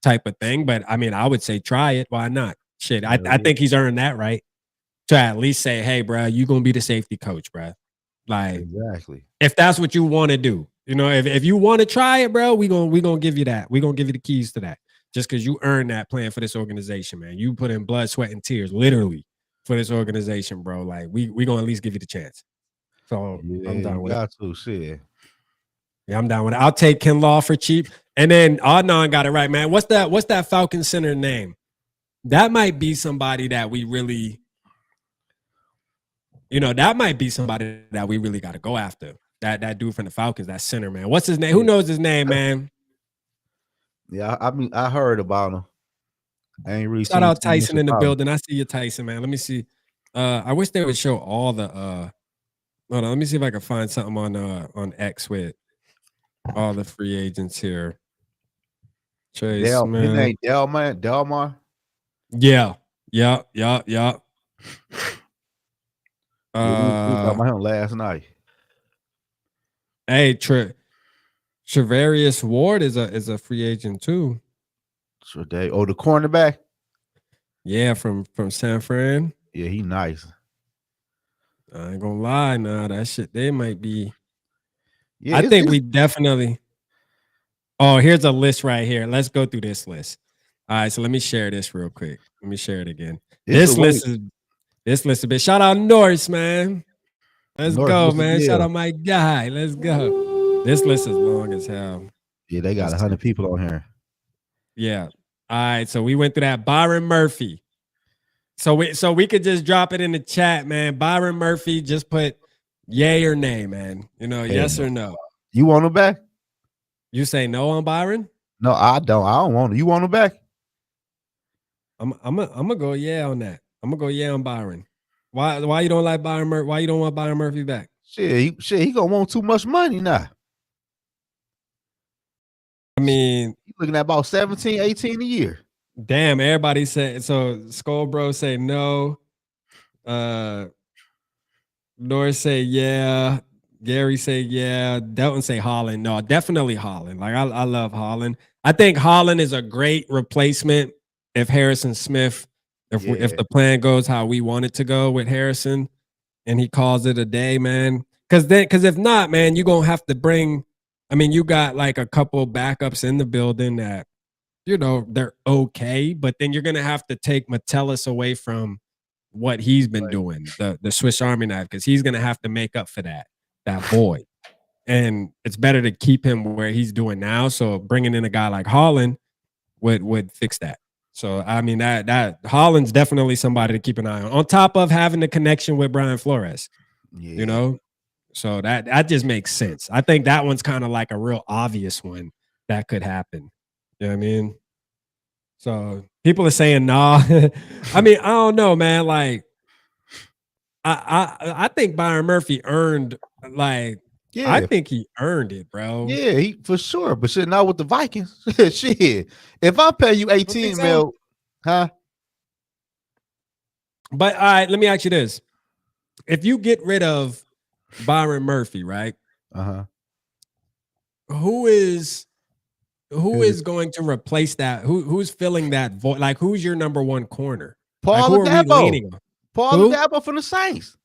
type of thing. But I mean, I would say try it. Why not? Shit, I think he's earned that right to at least say, hey, bro, you're gonna be the safety coach, bro. Like, exactly. If that's what you want to do, you know, if you want to try it, bro, we gonna give you that. We gonna give you the keys to that. Just because you earned that playing for this organization, man. You put in blood, sweat, and tears, literally, for this organization, bro. Like, we gonna at least give you the chance. So I'm down with it. Yeah, I'm down with it. I'll take Kinlaw for cheap. And then Adnan got it right, man. What's that Falcon center name? That might be somebody that we really, you know, that might be somebody that we really got to go after. That dude from the Falcons, that center, man. What's his name? Who knows his name, man? Yeah, I mean, I heard about him. I ain't really shout out Tyson in the building. I see you, Tyson, man. Let me see. I wish they would show all the hold on, let me see if I can find something on X with all the free agents here. Chase, his name Delmar. Yeah. We talked about him last night. Hey, Travarius Ward is a free agent too. So the cornerback. Yeah, from San Fran. Yeah, he nice. I ain't gonna lie, nah, that shit they might be. Yeah, I think we definitely. Oh, here's a list right here. Let's go through this list. All right, so let me share this real quick. Let me share it again. This list is big. Shout out Norris, man. Let's go, man. Shout out my guy. Let's go. This list is long as hell. Yeah, they got 100 people on here. Yeah. All right, so we went through that. Byron Murphy. So we could just drop it in the chat, man. Byron Murphy, just put yay or nay, man. You know, yes or no. You want him back? You say no on Byron? No, I don't. I don't want him. You want him back? I'm gonna go yeah on that. I'm gonna go yeah on Byron. Why you don't like Byron Murphy? Why you don't want Byron Murphy back? Shit, he gonna want too much money now. I mean, He's looking at about 17, 18 a year. Damn, everybody said so. Skull Bro say no. Norris say yeah. Gary say yeah. Delton say Holland. No, definitely Holland. Like I love Holland. I think Holland is a great replacement if Harrison Smith, if the plan goes how we want it to go with Harrison, and he calls it a day, man. Because if not, man, you're gonna have to bring. I mean, you got like a couple backups in the building that, you know, they're okay, but then you're gonna have to take Metellus away from what he's been doing, the Swiss Army knife, because he's gonna have to make up for that void. And it's better to keep him where he's doing now. So bringing in a guy like Holland would fix that. So I mean that Holland's definitely somebody to keep an eye on top of having the connection with Brian Flores. Yeah. You know, so that just makes sense. I think that one's kind of like a real obvious one that could happen. You know what I mean? So people are saying nah. I mean, I don't know, man. Like, I think Byron Murphy earned, like, I think he earned it, bro. Yeah, he for sure. But shit, not with the Vikings. Shit. If I pay you 18 mil, huh? But all right, let me ask you this. If you get rid of Byron Murphy, right? Who is going to replace that? Who's filling that void? Like, who's your number one corner? Paul Adofo. Paul Adofo from the Saints.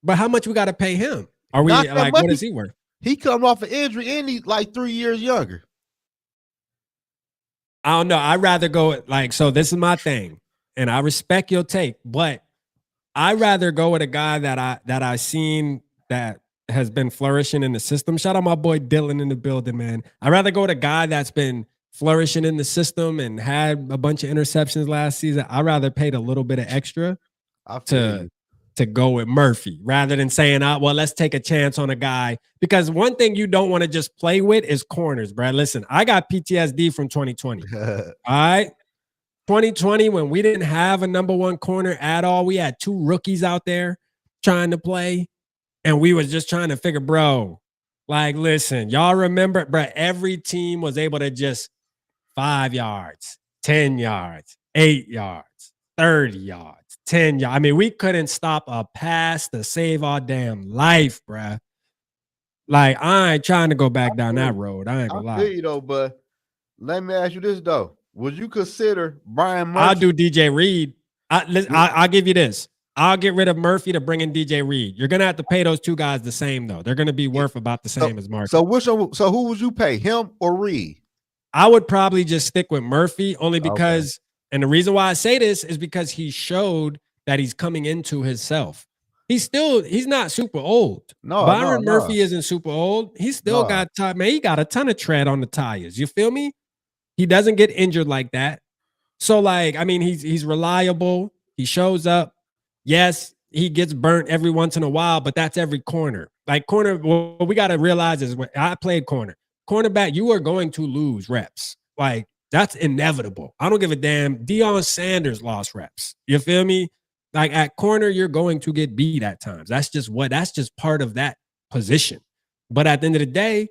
But how much we got to pay him? Are we like, what is he worth? He come off an injury and he's like 3 years younger. I don't know. I'd rather go like, so this is my thing, and I respect your take, but I'd rather go with a guy that I seen that has been flourishing in the system. Shout out my boy Dylan in the building, man. I'd rather go with a guy that's been flourishing in the system and had a bunch of interceptions last season. I'd rather pay a little bit of extra to go with Murphy rather than saying, well, let's take a chance on a guy. Because one thing you don't want to just play with is corners, Brad. Listen, I got PTSD from 2020. All right. 2020, when we didn't have a number one corner at all, we had two rookies out there trying to play. And we was just trying to figure, bro, like, listen, y'all remember, bro, every team was able to just 5 yards, 10 yards, 8 yards, 30 yards, 10 yards. I mean, we couldn't stop a pass to save our damn life, bro. Like, I ain't trying to go back down that road. I ain't gonna lie. I feel you though, but let me ask you this though. Would you consider Brian Murphy? I'll do DJ Reed. I'll give you this. I'll get rid of Murphy to bring in DJ Reed. You're gonna have to pay those two guys the same though. They're gonna be worth about the same as Mark. So who would you pay, him or Reed? I would probably just stick with Murphy only because, and the reason why I say this is because he showed that he's coming into himself. He's not super old. Byron Murphy isn't super old. He still got time, man. He got a ton of tread on the tires. You feel me? He doesn't get injured like that. So, like, I mean, he's reliable. He shows up. Yes, he gets burnt every once in a while, but that's every corner. Like corner, what we got to realize is when I played cornerback, you are going to lose reps. Like that's inevitable. I don't give a damn. Deion Sanders lost reps. You feel me? Like at corner, you're going to get beat at times. That's just part of that position. But at the end of the day,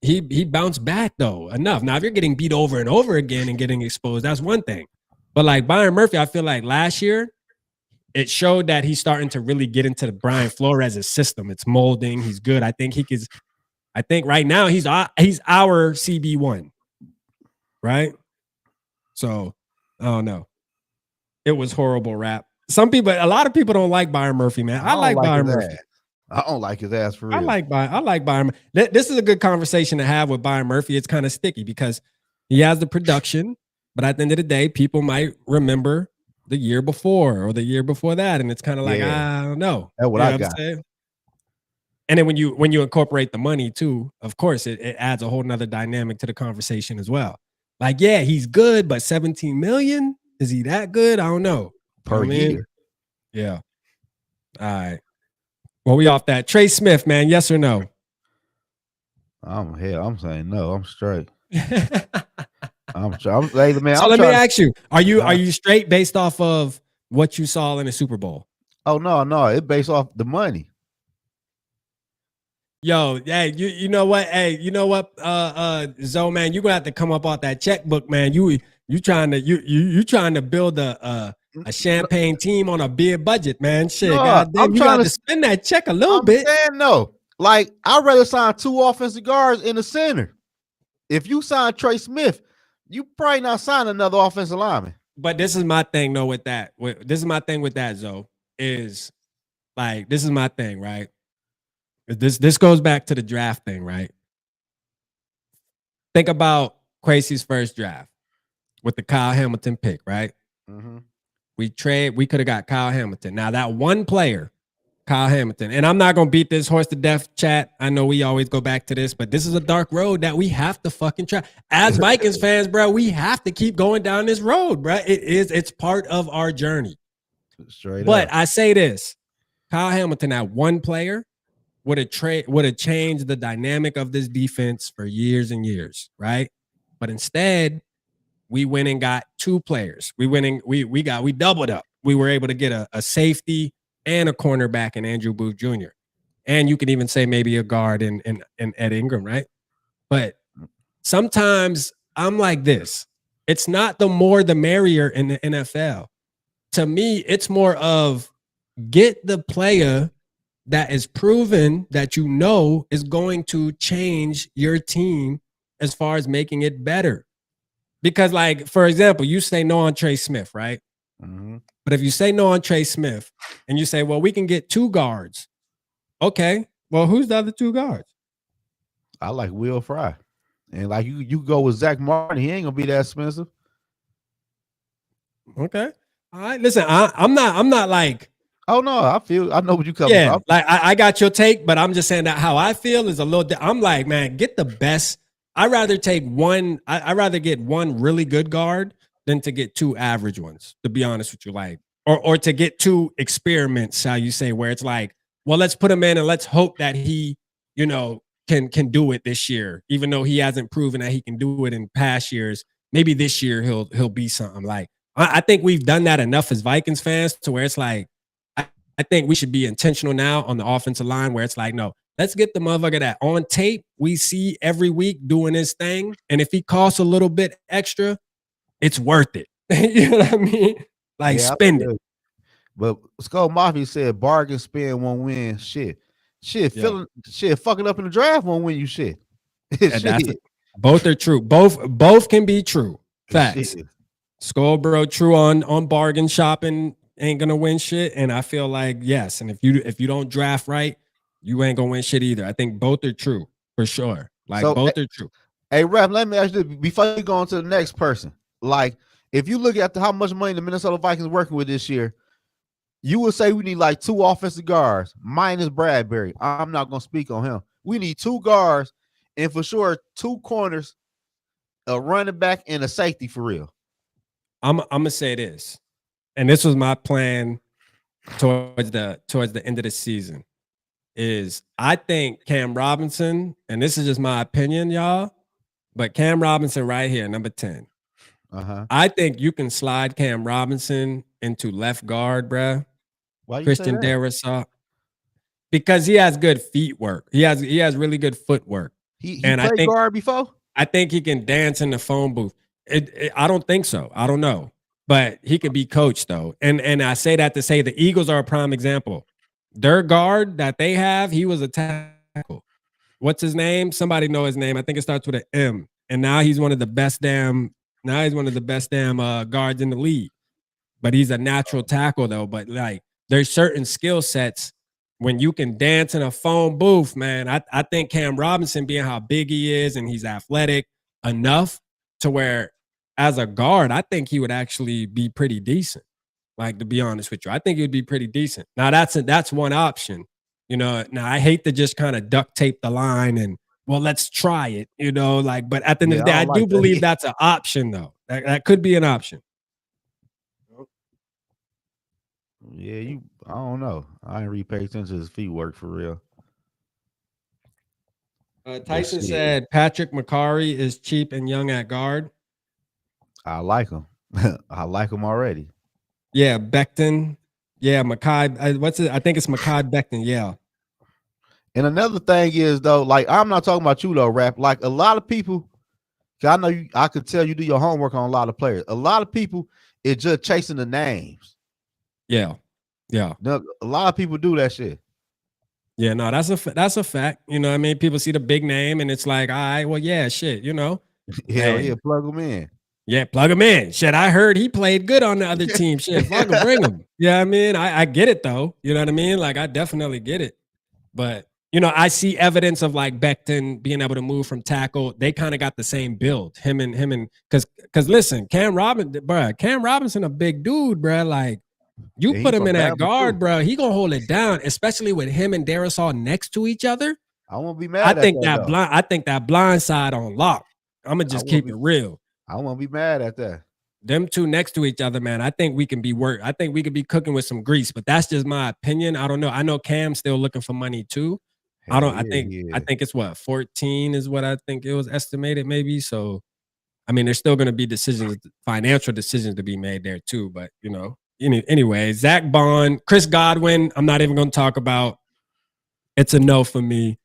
he bounced back though enough. Now, if you're getting beat over and over again and getting exposed, that's one thing. But like Byron Murphy, I feel like last year, it showed that he's starting to really get into the Brian Flores' system. It's molding. He's good. I think right now he's our CB1, right? So I don't know. It was horrible rap. A lot of people don't like Byron Murphy, man. I like Byron Murphy. I don't like his ass for real. I like Byron. This is a good conversation to have with Byron Murphy. It's kind of sticky because he has the production, but at the end of the day, people might remember the year before or the year before that, and it's kind of like I don't know. That's what I got. And then when you incorporate the money too, of course, it adds a whole nother dynamic to the conversation as well. Like, yeah, he's good, but 17 million, is he that good? I don't know. Per year. Yeah. All right. Well, we off that. Trey Smith, man, yes or no? I'm saying no. I'm straight. Hey, man, so let me ask you: Are you straight based off of what you saw in the Super Bowl? Oh no, it based off the money. Yo, hey, you know what? Hey, you know what? Zoe, man, you gonna have to come up off that checkbook, man. You trying to you trying to build a champagne team on a beer budget, man. Shit, No, goddamn, I'm you trying got to. to spend that check a little I'm bit. saying no. Like I'd rather sign 2 offensive guards in the center. If you sign Trey Smith, you probably not sign another offensive lineman. But this is my thing, though. With that, this is my thing with that, Zoe. Is like this is my thing, right? This goes back to the draft thing, right? Think about Kwesi's first draft with the Kyle Hamilton pick, right? Mm-hmm. We could have got Kyle Hamilton. Now that one player, Kyle Hamilton, and I'm not gonna beat this horse to death, chat. I know we always go back to this, but this is a dark road that we have to fucking try. As Vikings fans, bro, we have to keep going down this road, bro. It's part of our journey. Straight but up. I say this: Kyle Hamilton, that one player, would have changed the dynamic of this defense for years and years, right? But instead, we went and got 2 players. We doubled up. We were able to get a safety and a cornerback in Andrew Booth Jr. And you could even say maybe a guard in Ed Ingram, right? But sometimes I'm like this. It's not the more the merrier in the NFL. To me, it's more of get the player that is proven that you know is going to change your team as far as making it better. Because, like, for example, you say no on Trey Smith, right? Mm-hmm. But if you say no on Trey Smith and you say, well, we can get 2 guards. Okay. Well, who's the other 2 guards? I like Will Fry. And like you go with Zach Martin, he ain't gonna be that expensive. Okay. All right. Listen, I'm not like, oh no, I know what you coming from. Like I got your take, but I'm just saying that how I feel is a little. I'm like, man, get the best. I'd rather take one. I'd rather get one really good guard than to get 2 average ones. To be honest with you, like, or to get 2 experiments, how you say, where it's like, well, let's put him in and let's hope that he, can do it this year, even though he hasn't proven that he can do it in past years. Maybe this year he'll be something. Like I think we've done that enough as Vikings fans to where it's like. I think we should be intentional now on the offensive line where it's like, no, let's get the motherfucker that on tape we see every week doing his thing. And if he costs a little bit extra, it's worth it. You know what I mean? Like, spend it. But Skull Mafia said bargain spend won't win shit. Shit, fucking up in the draft won't win you shit. Shit. Both are true. Both can be true. Facts. Skull bro, true on bargain shopping. Ain't gonna win shit, and I feel like yes. And if you don't draft right, you ain't gonna win shit either. I think both are true for sure. Like both are true. Hey, Ref, let me ask you this before you go on to the next person. Like, if you look at how much money the Minnesota Vikings working with this year, you would say we need like 2 offensive guards minus Bradbury. I'm not gonna speak on him. We need 2 guards and for sure 2 corners, a running back and a safety for real. I'm gonna say this. And this was my plan towards the end of the season, is I think Cam Robinson, and this is just my opinion, y'all, but Cam Robinson right here, number 10. I think you can slide Cam Robinson into left guard, bruh. Why you Christian Darrisaw. Because he has good feet work. He has really good footwork. He played guard before? I think he can dance in the phone booth. I don't think so. I don't know. But he could be coached though. And I say that to say the Eagles are a prime example. Their guard that they have, he was a tackle. What's his name? Somebody know his name. I think it starts with an M. And now he's one of the best damn guards in the league. But he's a natural tackle though. But like there's certain skill sets when you can dance in a phone booth, man. I think Cam Robinson, being how big he is and he's athletic enough to where as a guard, I think he would actually be pretty decent. Like, to be honest with you, I think he would be pretty decent. Now, that's one option. Now I hate to just kind of duct tape the line and, well, let's try it, like, but at the end of the day, I do believe that's an option, though. That could be an option. Yeah, I don't know. I ain't really pay attention to his feet work for real. Tyson said Patrick McCarry is cheap and young at guard. I like him. I like him already. Yeah, Becton. Yeah, Makai. What's it? I think it's Makai Becton. Yeah. And another thing is though, like I'm not talking about you though, Rap. Like a lot of people, I know you. I could tell you do your homework on a lot of players. A lot of people is just chasing the names. Yeah. A lot of people do that shit. Yeah, no, that's a fact. You know what I mean? People see the big name and it's like, all right, well, yeah, shit, you know. Hell yeah, plug them in. Yeah, plug him in. Shit, I heard he played good on the other team. Shit, fuck him, bring him. Yeah, I mean, I get it though. You know what I mean? Like, I definitely get it. But you know, I see evidence of like Becton being able to move from tackle. They kind of got the same build. Him and because listen, Cam Robinson, a big dude, bro. Like, you put him in that guard, bro, he gonna hold it down, especially with him and Darisaw next to each other. I won't be mad. I think that blind side on lock. I'm gonna just keep it real. I won't be mad at that. Them two next to each other, man. I think we can be I think we could be cooking with some grease, but that's just my opinion. I don't know. I know Cam's still looking for money too. I think it's what 14 is what I think it was estimated, maybe. So, I mean, there's still going to be financial decisions to be made there too. But you know, anyway, Zach Bond, Chris Godwin. I'm not even going to talk about. It's a no for me.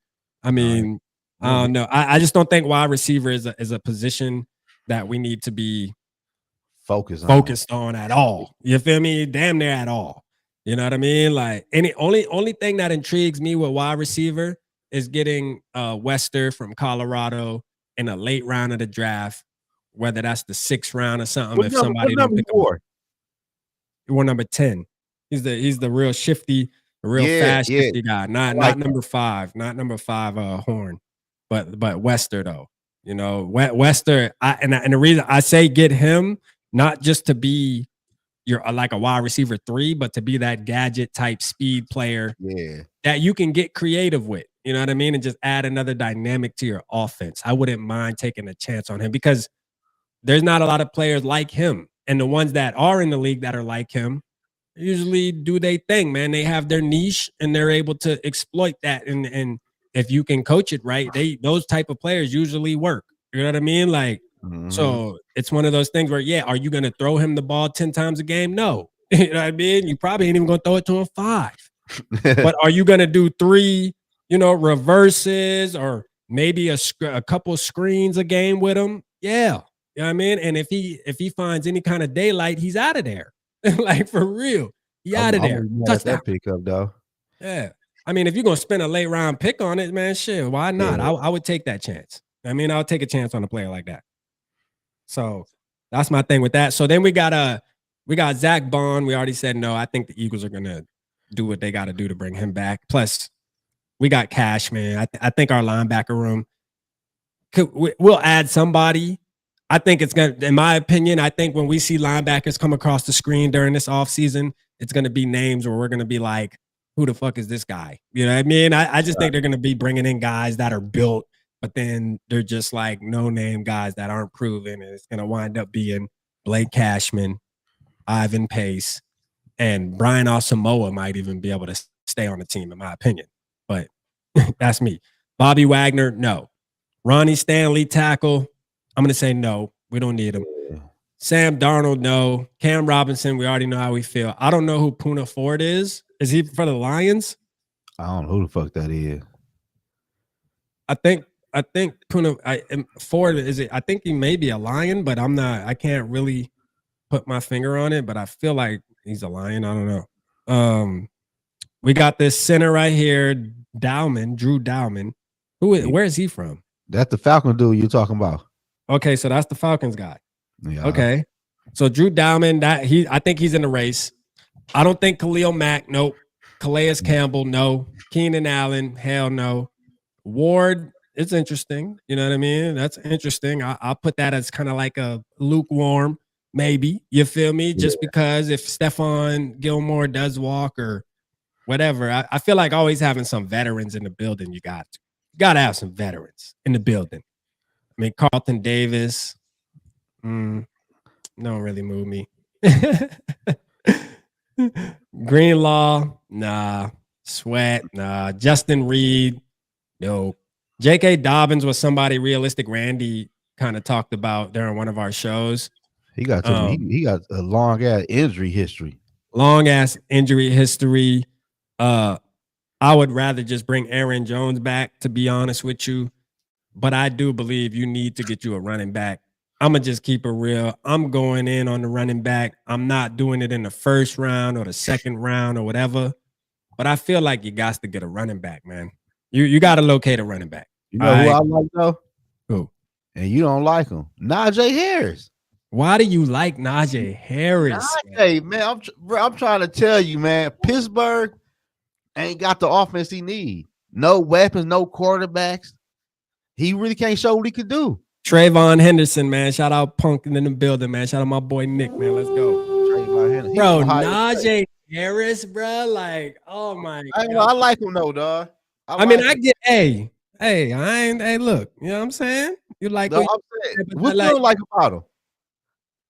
I mean, I don't know. I just don't think wide receiver is a position that we need to be focused on at all. You feel me? Damn near at all. You know what I mean? Like only thing that intrigues me with wide receiver is getting Wester from Colorado in a late round of the draft, whether that's the 6th round or something. If somebody don't pick him, we're number 10. He's the real shifty, fast shifty guy. Not number 5, Horn, but Wester though. You know, Wester. And the reason I say get him, not just to be like a wide receiver 3, but to be that gadget type speed player that you can get creative with. You know what I mean? And just add another dynamic to your offense. I wouldn't mind taking a chance on him because there's not a lot of players like him. And the ones that are in the league that are like him usually do their thing, man. They have their niche and they're able to exploit that. And if you can coach it right, those type of players usually work. You know what I mean? Like, so it's one of those things where, are you going to throw him the ball 10 times a game? No. You know what I mean? You probably ain't even going to throw it to him 5. But are you going to do 3, reverses or maybe a couple screens a game with him? Yeah. You know what I mean? And if he finds any kind of daylight, he's out of there. Like, for real. He out of there. Touchdown. That pickup, though. Yeah. I mean, if you're going to spend a late round pick on it, man, shit, why not? Yeah. I would take that chance. I mean, I'll take a chance on a player like that. So that's my thing with that. So then we got Zach Bond. We already said no. I think the Eagles are gonna do what they got to do to bring him back. Plus, we got cash, man. I think our linebacker room we'll add somebody. I think it's gonna, in my opinion, I think when we see linebackers come across the screen during this offseason, it's gonna be names where we're gonna be like, who the fuck is this guy? You know what I mean? I just think they're gonna be bringing in guys that are built. But then they're just like no-name guys that aren't proven, and it's going to wind up being Blake Cashman, Ivan Pace, and Brian Asamoah might even be able to stay on the team, in my opinion. But that's me. Bobby Wagner, no. Ronnie Stanley, tackle, I'm going to say no. We don't need him. Sam Darnold, no. Cam Robinson, we already know how we feel. I don't know who Poona Ford is. Is he for the Lions? I don't know who the fuck that is. I think Ford is it. I think he may be a Lion, but I can't really put my finger on it, but I feel like he's a Lion. I don't know. We got this center right here, Drew Dowman. Where is he from? That's the Falcon dude you're talking about. Okay, so that's the Falcons guy. Yeah. Okay. So Drew Dowman, I think he's in the race. I don't think Khalil Mack, nope. Calais Campbell, no. Keenan Allen, hell no. Ward, it's interesting. You know what I mean? That's interesting. I'll put that as kind of like a lukewarm, maybe. You feel me? Just because if Stephon Gilmore does walk or whatever, I feel like always having some veterans in the building. You got to have some veterans in the building. I mean, Carlton Davis, don't really move me. Greenlaw, nah. Sweat, nah. Justin Reed, no. J.K. Dobbins was somebody Realistic Randy kind of talked about during one of our shows. He got he got a long ass injury history. long ass injury history. I would rather just bring Aaron Jones back, to be honest with you. But I do believe you need to get you a running back. I'm going to just keep it real. I'm going in on the running back. I'm not doing it in the first round or the second round or whatever. But I feel like you got to get a running back, man. You got to locate a running back. You know who I like though? Who? And you don't like him. Najee Harris. Why do you like Najee Harris? Najee, man, I'm trying to tell you, man. Pittsburgh ain't got the offense he need. No weapons, no quarterbacks. He really can't show what he could do. Trayvon Henderson, man. Shout out Punk in the building, man. Shout out my boy Nick, man. Let's go. Trayvon Henderson. Bro, Najee Harris, bro. Like, oh my God. I like him though, dog. I get, hey, look, you know what I'm saying? You like what you don't like about him?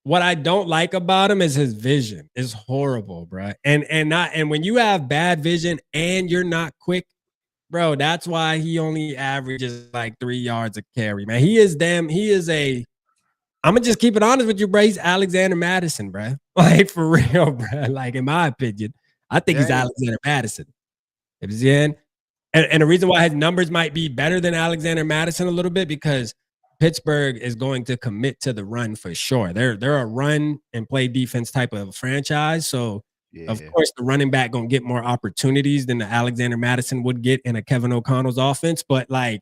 What I don't like about him is his vision. It's horrible, bro. And when you have bad vision and you're not quick, bro, that's why he only averages like 3 yards a carry, man. I'm gonna just keep it honest with you, bro. He's Alexander Madison, bro. Like, for real, bro. Like, in my opinion, I think he's Alexander Madison. You know what I'm saying? And the reason why his numbers might be better than Alexander Madison a little bit, because Pittsburgh is going to commit to the run for sure. They're a run and play defense type of franchise. So, of course, the running back going to get more opportunities than the Alexander Madison would get in a Kevin O'Connell's offense. But, like,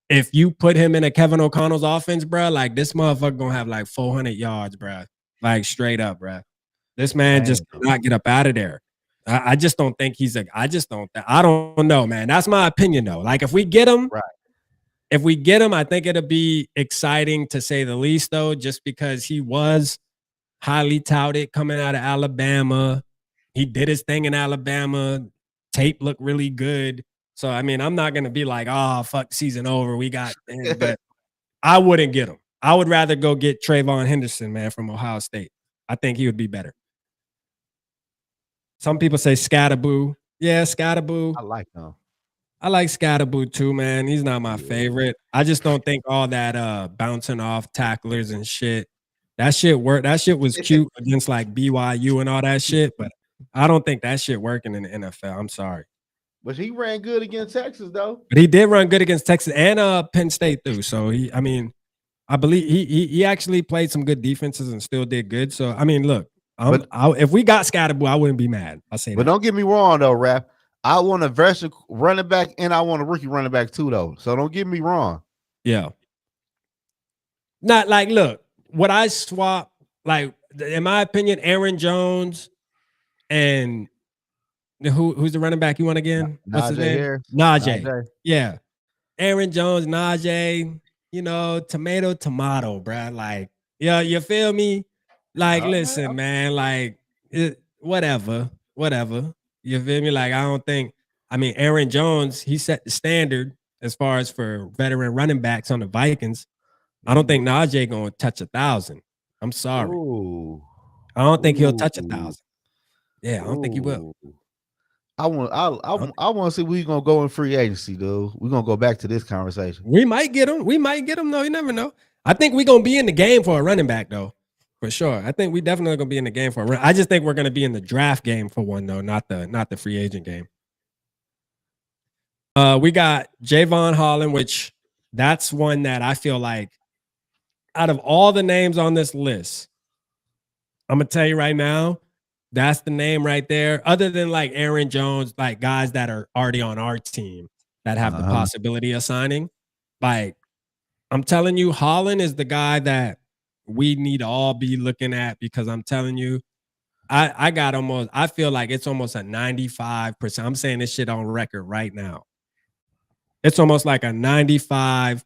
if you put him in a Kevin O'Connell's offense, bro, like, this motherfucker going to have, like, 400 yards, bro. Like, straight up, bro. This man just cannot get up out of there. I just don't think I don't know, man. That's my opinion, though. Like, if we get him, I think it'll be exciting, to say the least, though, just because he was highly touted coming out of Alabama. He did his thing in Alabama. Tape looked really good. So, I mean, I'm not going to be like, oh, fuck, season over. We got – but I wouldn't get him. I would rather go get Trayvon Henderson, man, from Ohio State. I think he would be better. Some people say Scatterboo. Yeah, Scatterboo. I like him. I like Scatterboo too, man. He's not my favorite. I just don't think all that bouncing off tacklers and shit. That shit worked. That shit was cute against like BYU and all that shit, but I don't think that shit working in the NFL. I'm sorry. But he ran good against Texas, though. But he did run good against Texas and Penn State too. So I believe he actually played some good defenses and still did good. So I mean, look, if we got Scatterboo, I wouldn't be mad. I'll say that. But don't get me wrong though, Rap. I want a veteran running back and I want a rookie running back too, though. So don't get me wrong. Yeah. Not like, look, what I swap, like, in my opinion, Aaron Jones and who's the running back you want again? What's his name? Najee. Yeah. Aaron Jones, Najee, tomato, bro. Like, yeah, you feel me? Like, listen, man, like, whatever. You feel me? Like, Aaron Jones, he set the standard as far as for veteran running backs on the Vikings. I don't think Najee gonna touch 1,000. I'm sorry. Ooh. I don't think he'll touch 1,000. Yeah, I don't think he will. I want to see where he's gonna go in free agency, dude. We're gonna go back to this conversation. We might get him. No, you never know. I think we're gonna be in the game for a running back, though. For sure. I think we definitely gonna be in the game for a run. I just think we're gonna be in the draft game for one, though, not the free agent game. We got Javon Holland, which that's one that I feel like out of all the names on this list, I'm gonna tell you right now, that's the name right there. Other than like Aaron Jones, like guys that are already on our team that have the possibility of signing. Like, I'm telling you, Holland is the guy that we need to all be looking at, because I'm telling you, I feel like it's almost a 95%. I'm saying this shit on record right now. It's almost like a 95%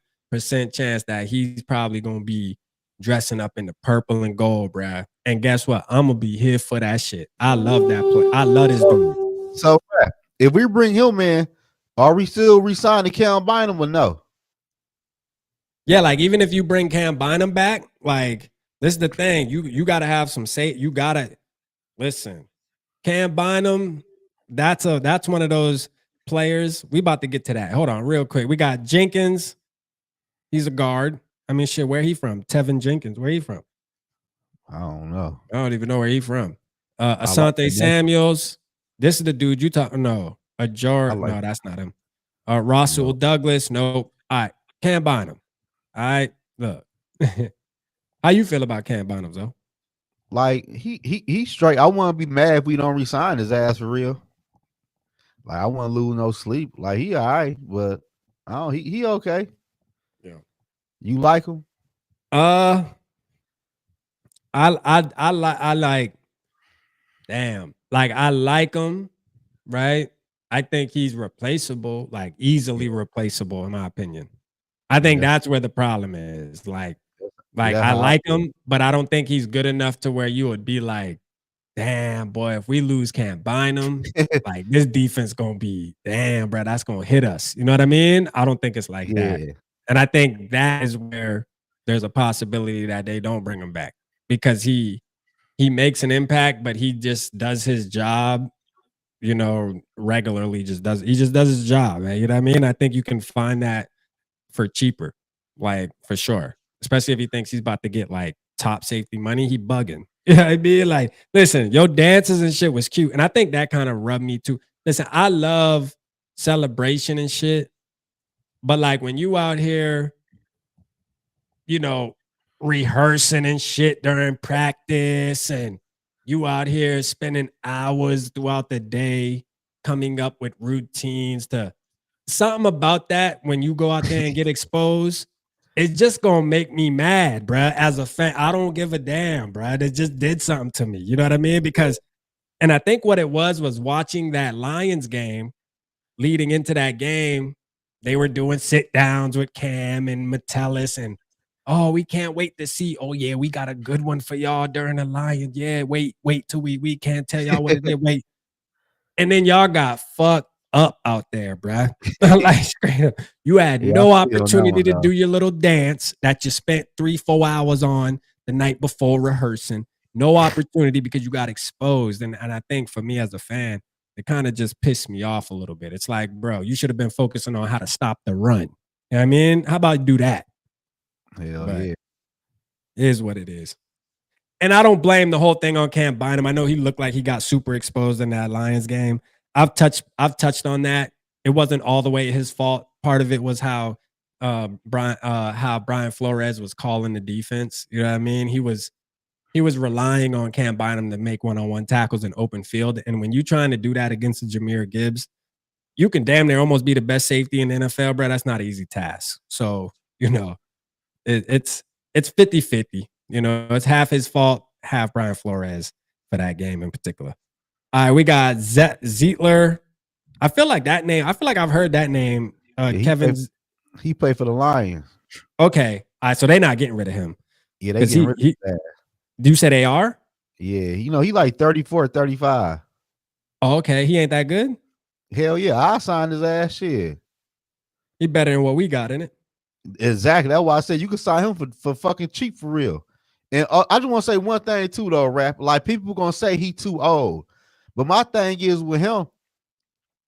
chance that he's probably going to be dressing up in the purple and gold, bruh. And guess what? I'm going to be here for that shit. I love that play. I love this dude. So, if we bring him in, are we still re-signing Cam Bynum or no? Yeah, like, even if you bring Cam Bynum back, like, this is the thing. You got to have some say. You got to listen. Cam Bynum, that's one of those players. We about to get to that. Hold on real quick. We got Jenkins. He's a guard. I mean, shit, where he from? Tevin Jenkins. Where he from? I don't know. I don't even know where he from. Asante Samuels. This is the dude you talk. No, like that's not him. Russell Douglas. Nope. All right, Cam Bynum. All right, look. How you feel about Cam Bynum, though? Like he's straight. I wouldn't be mad if we don't resign his ass for real. Like I wouldn't lose no sleep. Like he all right, but I don't. He okay. Yeah. You like him? I like. Damn. Like I like him, right? I think he's replaceable, like easily replaceable, in my opinion. I think that's where the problem is. Like I like him, but I don't think he's good enough to where you would be like, damn, boy, if we lose Can't Bynum, like this defense gonna be, damn, bro, that's gonna hit us. You know what I mean? I don't think it's like that. And I think that is where there's a possibility that they don't bring him back because he makes an impact, but he just does his job, you know, regularly. He just does his job, man. You know what I mean? I think you can find that for cheaper, like for sure. Especially if he thinks he's about to get like top safety money, he bugging. You know what I mean? Like, listen, your dances and shit was cute. And I think that kind of rubbed me too. Listen, I love celebration and shit. But like when you out here, you know, rehearsing and shit during practice and you out here spending hours throughout the day coming up with routines to something about that when you go out there and get exposed, it's just gonna make me mad, bruh. As a fan, I don't give a damn, bruh. It just did something to me. You know what I mean? Because, and I think what it was watching that Lions game, leading into that game, they were doing sit downs with Cam and Metellus and oh, we can't wait to see. Oh, yeah, we got a good one for y'all during the Lions. Yeah, wait till we can't tell y'all what it is. Wait. And then y'all got fucked up out there, bruh. Like straight up. You had no opportunity to do your little dance that you spent 3-4 hours on the night before rehearsing. No opportunity because you got exposed. And I think for me as a fan, it kind of just pissed me off a little bit. It's like, bro, you should have been focusing on how to stop the run. You know what I mean? How about you do that? Hell yeah. It is what it is. And I don't blame the whole thing on Cam Bynum. I know he looked like he got super exposed in that Lions game. I've touched on that. It wasn't all the way his fault. Part of it was how Brian Flores was calling the defense. You know what I mean? He was relying on Cam Bynum to make one-on-one tackles in open field. And when you're trying to do that against the Jahmyr Gibbs, you can damn near almost be the best safety in the NFL, bro. That's not an easy task. So, you know, it's 50-50. You know, it's half his fault, half Brian Flores for that game in particular. All right, we got Zeitler. I feel like I've heard that name. He played for the Lions. Okay. All right, so they're not getting rid of him. Yeah, they getting rid of that. You said they are? Yeah, you know, he like 34, 35. Oh, okay. He ain't that good? Hell yeah. I signed his ass shit. He better than what we got in it. Exactly. That's why I said you could sign him for fucking cheap for real. And I just want to say one thing too, though, Rap. Like people gonna say he too old, but my thing is with him,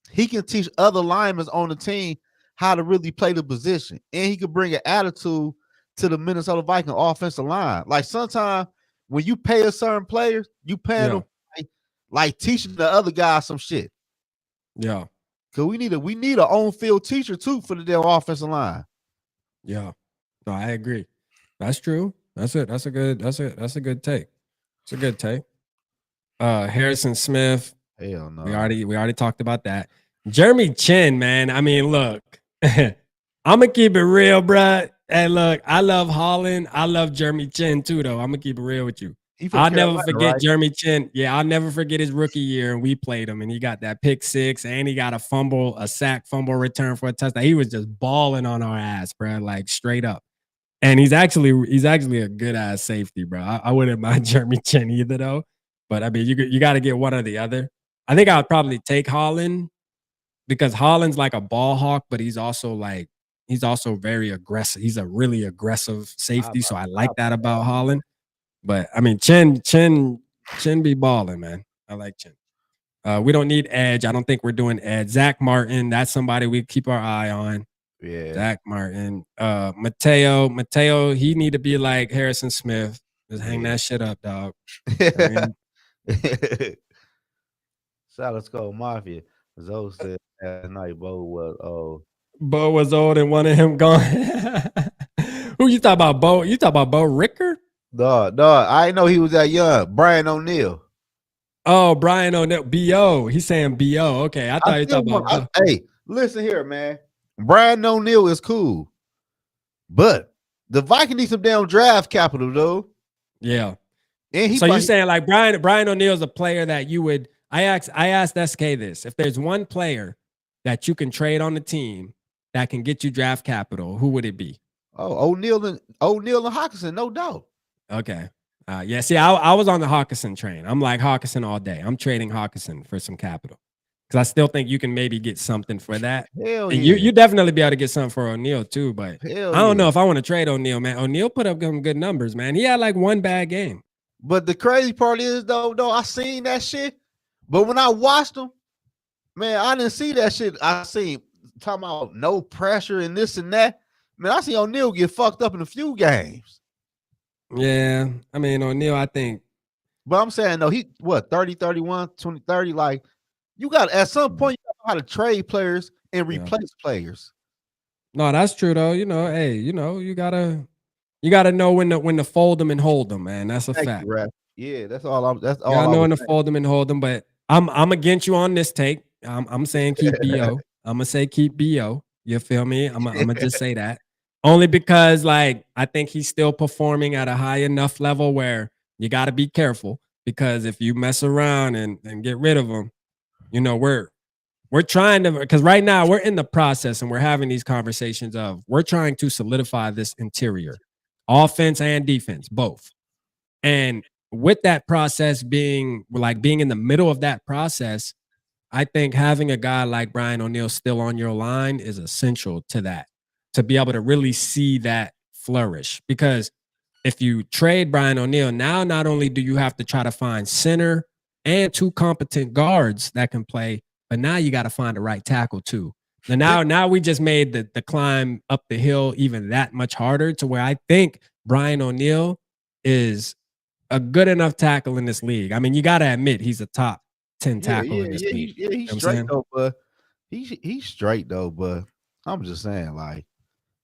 he can teach other linemen on the team how to really play the position, and he could bring an attitude to the Minnesota Vikings offensive line. Like sometimes when you pay a certain player, you pay them like teaching the other guy some shit. Yeah, because we need an on-field teacher too for the damn offensive line. Yeah, no, I agree. That's true. That's it. That's a good take. It's a good take. Harrison Smith. Hell no. We already talked about that. Jeremy Chin, man. I mean, look, I'm gonna keep it real, bruh. Hey, look, I love Holland. I love Jeremy Chin too, though. I'm gonna keep it real with you. I'll never forget Jeremy Chin. Yeah, I'll never forget his rookie year, and we played him, and he got that pick six, and he got a sack fumble return for a touchdown. He was just balling on our ass, bro, like straight up. And he's actually a good ass safety, bro. I wouldn't mind Jeremy Chin either, though. But I mean, you got to get one or the other. I think I would probably take Holland because Holland's like a ball hawk, but he's also very aggressive. He's a really aggressive safety, so I like that about Holland. But I mean, Chin be balling, man. I like Chin. We don't need edge. I don't think we're doing edge. Zach Martin, that's somebody we keep our eye on. Yeah. Zach Martin. Mateo, he need to be like Harrison Smith. Just hang that shit up, dog. I mean, Solid Skull Mafia. Zoe said last night Bo was Bo was old and one of him gone. Who you talk about, Bo? You talk about Bo Ricker? dog. I didn't know he was that young. Brian O'Neill. Oh, Brian O'Neill. B.O. He's saying B.O. Okay, I thought you talking about Bo. Hey, listen here, man. Brian O'Neill is cool, but the Vikings need some damn draft capital, though. Yeah. And so you're saying like Brian O'Neill is a player that you would? I asked SK this: if there's one player that you can trade on the team that can get you draft capital, who would it be? Oh, O'Neill and Hockenson, no doubt. Okay. Yeah. See, I was on the Hockenson train. I'm like Hockenson all day. I'm trading Hockenson for some capital because I still think you can maybe get something for that. Hell and yeah. You definitely be able to get something for O'Neill too, but Hell I don't know if I want to trade O'Neill, man. O'Neill put up some good numbers, man. He had like one bad game. But the crazy part is though, I seen that shit. But when I watched him, man, I didn't see that shit. I seen talking about no pressure and this and that. Man, I see O'Neill get fucked up in a few games. Yeah. I mean, O'Neill, I think. But I'm saying, no, he, 30, 31, 20, 30. Like, you got at some point, you got to know how to trade players and replace players. No, that's true, though. Hey, you got to know when to fold them and hold them, man. That's a fact. Yeah, that's all. That's all. I know when to fold them and hold them, but I'm against you on this take. I'm saying keep BO. I'm gonna say keep BO. You feel me? I'm gonna just say that only because like I think he's still performing at a high enough level where you got to be careful because if you mess around and get rid of him, we're trying to because right now we're in the process and we're having these conversations of we're trying to solidify this interior, offense and defense, both, and with that process being in the middle of that process, I think having a guy like Brian O'Neill still on your line is essential to that, to be able to really see that flourish. Because if you trade Brian O'Neill, now not only do you have to try to find center and two competent guards that can play, but now you got to find the right tackle too. And now we just made the climb up the hill even that much harder to where I think Brian O'Neill is a good enough tackle in this league. I mean, you got to admit he's a top 10 tackle in this league. He's straight though, but he's straight though, but I'm just saying, like,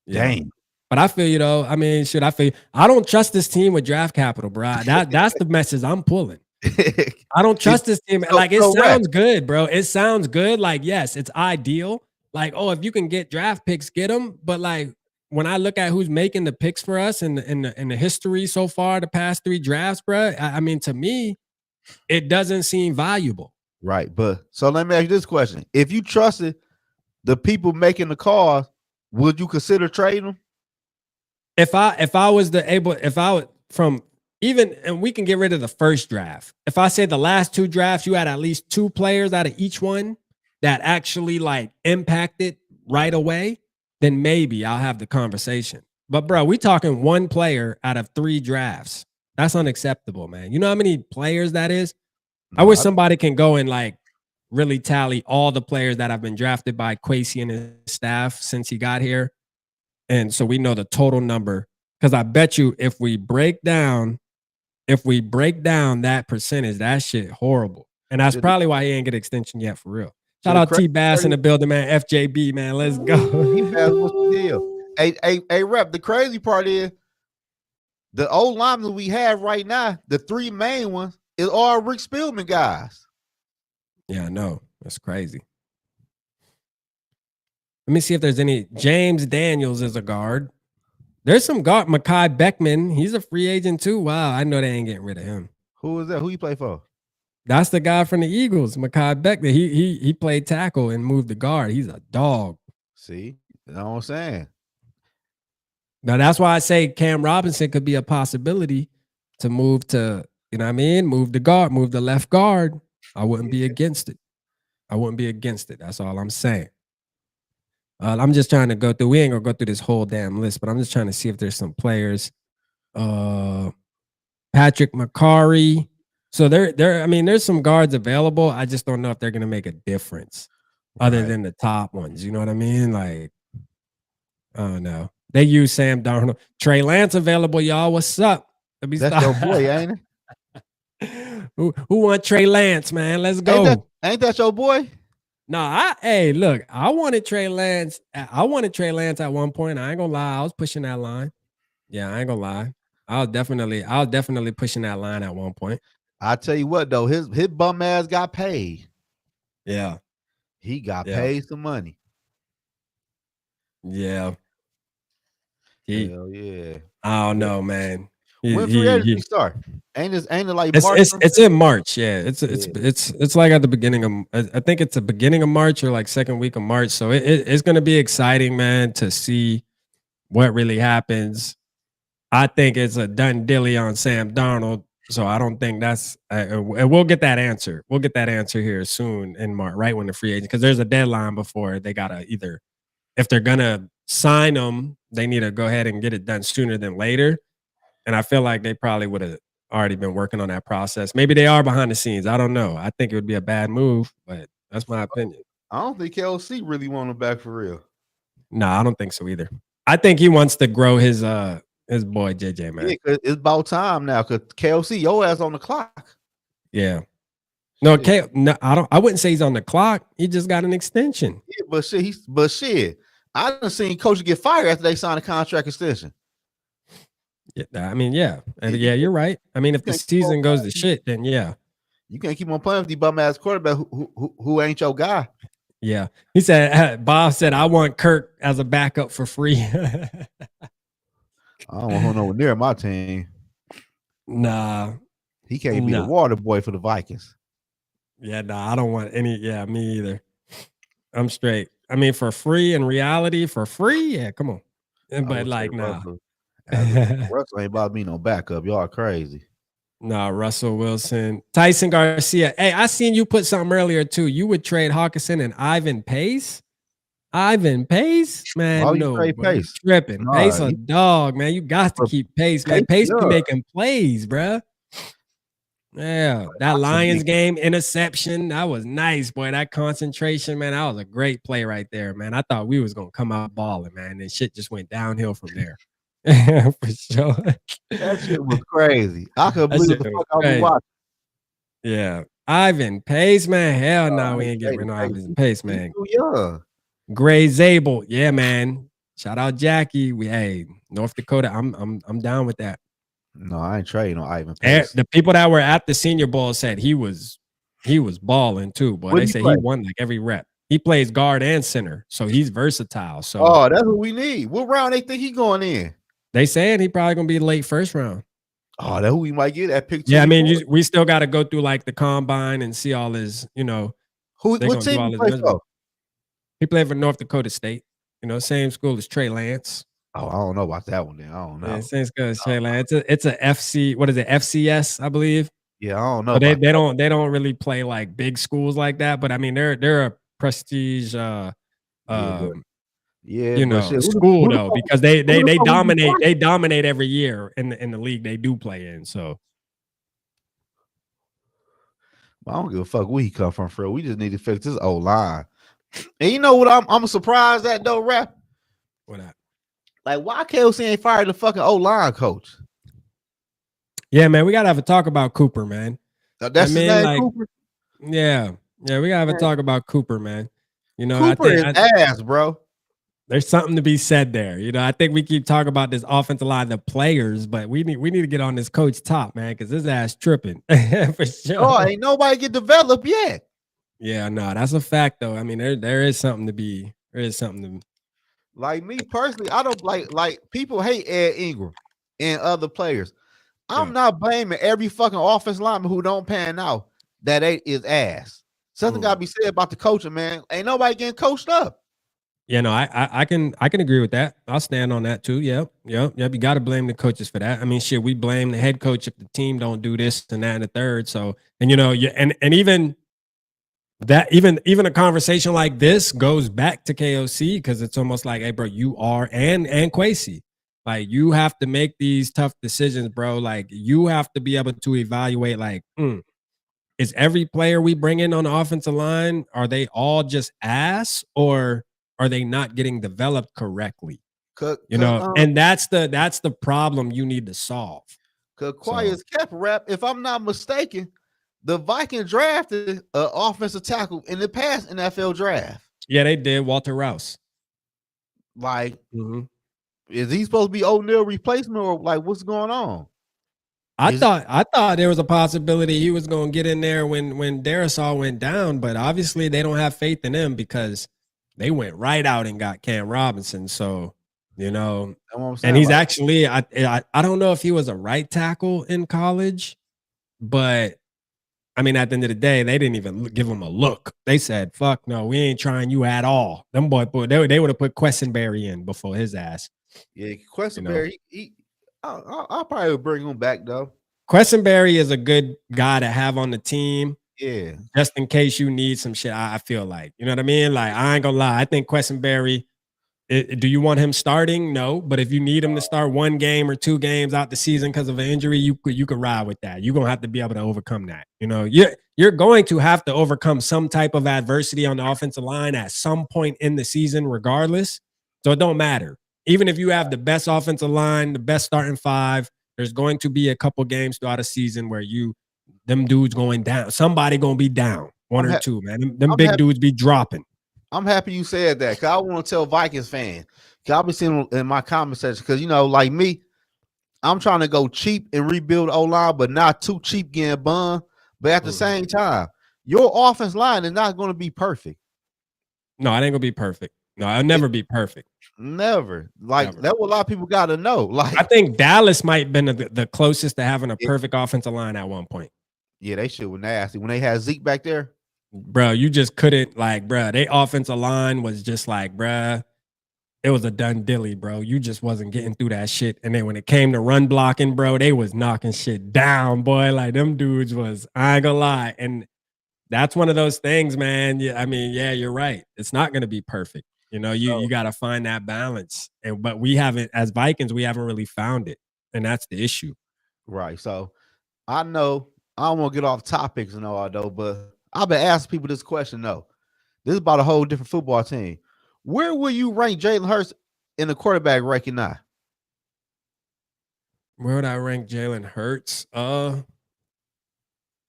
dang. But I feel you though. I mean, I don't trust this team with draft capital, bro. That's the message I'm pulling. I don't trust this team. Like, it sounds good, bro. It sounds good. Like, yes, it's ideal. Like, oh, if you can get draft picks, get them. But like, when I look at who's making the picks for us in the history so far, the past 3 drafts, bro, I mean, to me, it doesn't seem valuable. Right. But so let me ask you this question. If you trusted the people making the calls, would you consider trading them? If I was from even, and we can get rid of the first draft. If I say the last 2 drafts, you had at least 2 players out of each one that actually like impacted right away, then maybe I'll have the conversation. But bro, we talking 1 player out of 3 drafts. That's unacceptable, man. You know how many players that is? I wish somebody can go and like really tally all the players that have been drafted by Kwesi and his staff since he got here. And so we know the total number. Because I bet you if we break down that percentage, that shit horrible. And that's probably why he ain't get extension yet for real. Shout out T Bass in the building, man. FJB, man. Let's go. What's the deal? Hey, Rep, the crazy part is the old linemen we have right now, the 3 main ones, is all Rick Spielman guys. Yeah, I know. That's crazy. Let me see if there's any. James Daniels is a guard. There's some guard. Mekhi Beckman. He's a free agent too. Wow, I know they ain't getting rid of him. Who is that? Who you play for? That's the guy from the Eagles, Mekhi Beckman. He played tackle and moved the guard. He's a dog. See, you know what I'm saying? Now that's why I say Cam Robinson could be a possibility to move to, you know what I mean? Move the guard, move the left guard. I wouldn't be against it. That's all I'm saying. I'm just trying to go through. We ain't gonna go through this whole damn list, but I'm just trying to see if there's some players. Patrick McCarry. So there's some guards available. I just don't know if they're gonna make a difference other than the top ones. You know what I mean? Like, I don't know. They use Sam Darnold. Trey Lance available, y'all. What's up? That's your boy, ain't it? Who want Trey Lance, man? Let's go. Ain't that your boy? No, look, I wanted Trey Lance. I wanted Trey Lance at one point. I ain't gonna lie, I was pushing that line. Yeah, I ain't gonna lie. I was definitely pushing that line at one point. I tell you what though, his bum ass got paid. Yeah, he got paid some money. Yeah. Hell yeah. I don't know, man. When free agency start? Ain't it like March? It's in March. Yeah, it's like at the beginning of. I think it's the beginning of March or like second week of March. So it's gonna be exciting, man, to see what really happens. I think it's a done dilly on Sam Darnold. So I don't think that's. We'll get that answer. We'll get that answer here soon in March, right when the free agent, because there's a deadline before they gotta either, if they're gonna sign them, they need to go ahead and get it done sooner than later. And I feel like they probably would have already been working on that process. Maybe they are behind the scenes. I don't know. I think it would be a bad move, but that's my opinion. I don't think KLC really want him back for real. No, I don't think so either. I think he wants to grow his boy JJ, man. Yeah, cause it's about time now. Cause KLC, your ass on the clock. Yeah. No, I wouldn't say he's on the clock. He just got an extension. Yeah, but shit. I done seen coaches get fired after they sign a contract extension. Yeah, I mean, yeah, you're right. I mean, if the season goes to shit, then yeah, you can't keep on playing with the bum ass quarterback who ain't your guy. Yeah, he said. Bob said, "I want Kirk as a backup for free." I don't want him nowhere near my team. Nah, he can't be the water boy for the Vikings. Yeah, nah, I don't want any. Yeah, me either. I'm straight. I mean, for free, in reality, for free, yeah, come on. But like, nah. Russell ain't about to be no backup. Y'all are crazy. Nah, Russell Wilson, Tyson Garcia. Hey, I seen you put something earlier too. You would trade Hawkinson and Ivan Pace. Ivan Pace, man, no, Pace? Tripping. Nah, Pace a dog, man. You got to keep Pace, man. Pace be making plays, bro. Yeah, that Lions game interception, that was nice, boy. That concentration, man, that was a great play right there, man. I thought we was gonna come out balling, man, and shit just went downhill from there. For sure. That shit was crazy. I could believe the fuck I was watching. Yeah, Ivan Pace, man. Hell no, we ain't getting rid of Ivan Pace, man. Yeah. Gray Zabel, yeah, man. Shout out Jackie. Hey, North Dakota. I'm down with that. No, I ain't trading on Ivan Pace. The people that were at the Senior Bowl said he was balling too, but they say he won like every rep. He plays guard and center, so he's versatile. So that's what we need. What round they think he going in? They saying he probably gonna be late first round. Oh, that's who we might get at pick 2. Yeah, I mean, we still got to go through like the combine and see all his, what team he plays for? He played for North Dakota State. Same school as Trey Lance. Oh, I don't know about that one then. I don't know. Yeah, same school as Trey Lance. It's a FC. What is it? FCS, I believe. Yeah, I don't know. But they don't really play like big schools like that. But I mean, they're a prestige. School though, because they dominate every year in the league they do play in. So I don't give a fuck where he come from, Fred. We just need to fix this old line. And you know what I'm surprised at though, Rap? What that? Like, why KLC ain't fired the fucking old line coach? Yeah, man, we gotta have a talk about Cooper, man. That's his name, Cooper. Yeah, we gotta have a talk about Cooper, man. Cooper is ass, bro. There's something to be said there. I think we keep talking about this offensive line, the players, but we need to get on this coach top, man, because his ass tripping for sure. Oh, ain't nobody get developed yet. Yeah, no, that's a fact though. I mean, there is something to be. There is something to. Like me personally, I don't like people hate Ed Ingram and other players. I'm not blaming every fucking offensive lineman who don't pan out. That is ass. Something got to be said about the coaching, man. Ain't nobody getting coached up. Yeah, no, I can agree with that. I'll stand on that too. Yep. You got to blame the coaches for that. I mean, shit, we blame the head coach if the team don't do this and that and the third. So, and even that, even a conversation like this goes back to KOC because it's almost like, hey, bro, you are and Kwesi, like you have to make these tough decisions, bro. Like you have to be able to evaluate, like, is every player we bring in on the offensive line, are they all just ass or are they not getting developed correctly? And that's the problem you need to solve. Because quiet cap rap, if I'm not mistaken, the Vikings drafted an offensive tackle in the past NFL draft. Yeah, they did. Walter Rouse. Like, is he supposed to be O'Neal replacement or like what's going on? I thought there was a possibility he was going to get in there when Darisaw went down, but obviously they don't have faith in him because they went right out and got Cam Robinson. So, you know, and he's actually I don't know if he was a right tackle in college, but I mean, at the end of the day, they didn't even give him a look. They said, "Fuck no, we ain't trying you at all." Them boy, they would have put Quessenberry in before his ass. Yeah, Quessenberry. I'll probably bring him back though. Quessenberry is a good guy to have on the team. Yeah, just in case you need some shit. I feel like, you know what I mean. Like, I ain't gonna lie. I think Quessenberry. Do you want him starting? No, but if you need him to start 1 game or 2 games out the season because of an injury, you could ride with that. You're gonna have to be able to overcome that. You know, you're going to have to overcome some type of adversity on the offensive line at some point in the season, regardless. So it don't matter. Even if you have the best offensive line, the best starting 5, there's going to be a couple games throughout a season where them dudes going down. Somebody gonna be down, 1 or 2, man. Them big dudes be dropping. I'm happy you said that because I want to tell Vikings fans. Because I'll be seeing in my comment section because, you know, like me, I'm trying to go cheap and rebuild O-line, but not too cheap getting bun. But at the same time, your offense line is not going to be perfect. No, it ain't going to be perfect. No, it'll never be perfect. Never. Like, that's what a lot of people got to know. Like, I think Dallas might have been the closest to having a perfect offensive line at one point. Yeah, they shit was nasty. When they had Zeke back there, bro, you just couldn't, like, bro, they offensive line was just like, bro, it was a done dilly, bro. You just wasn't getting through that shit. And then when it came to run blocking, bro, they was knocking shit down, boy. Like, them dudes was, I ain't gonna lie. And that's one of those things, man. Yeah, I mean, yeah, you're right. It's not gonna be perfect. You know, you got to find that balance. But we haven't, as Vikings, we haven't really found it. And that's the issue. Right. So I know I don't want to get off topics and all though, but I've been asking people this question though. This is about a whole different football team. Where will you rank Jalen Hurts in the quarterback ranking now? Where would I rank Jalen Hurts? I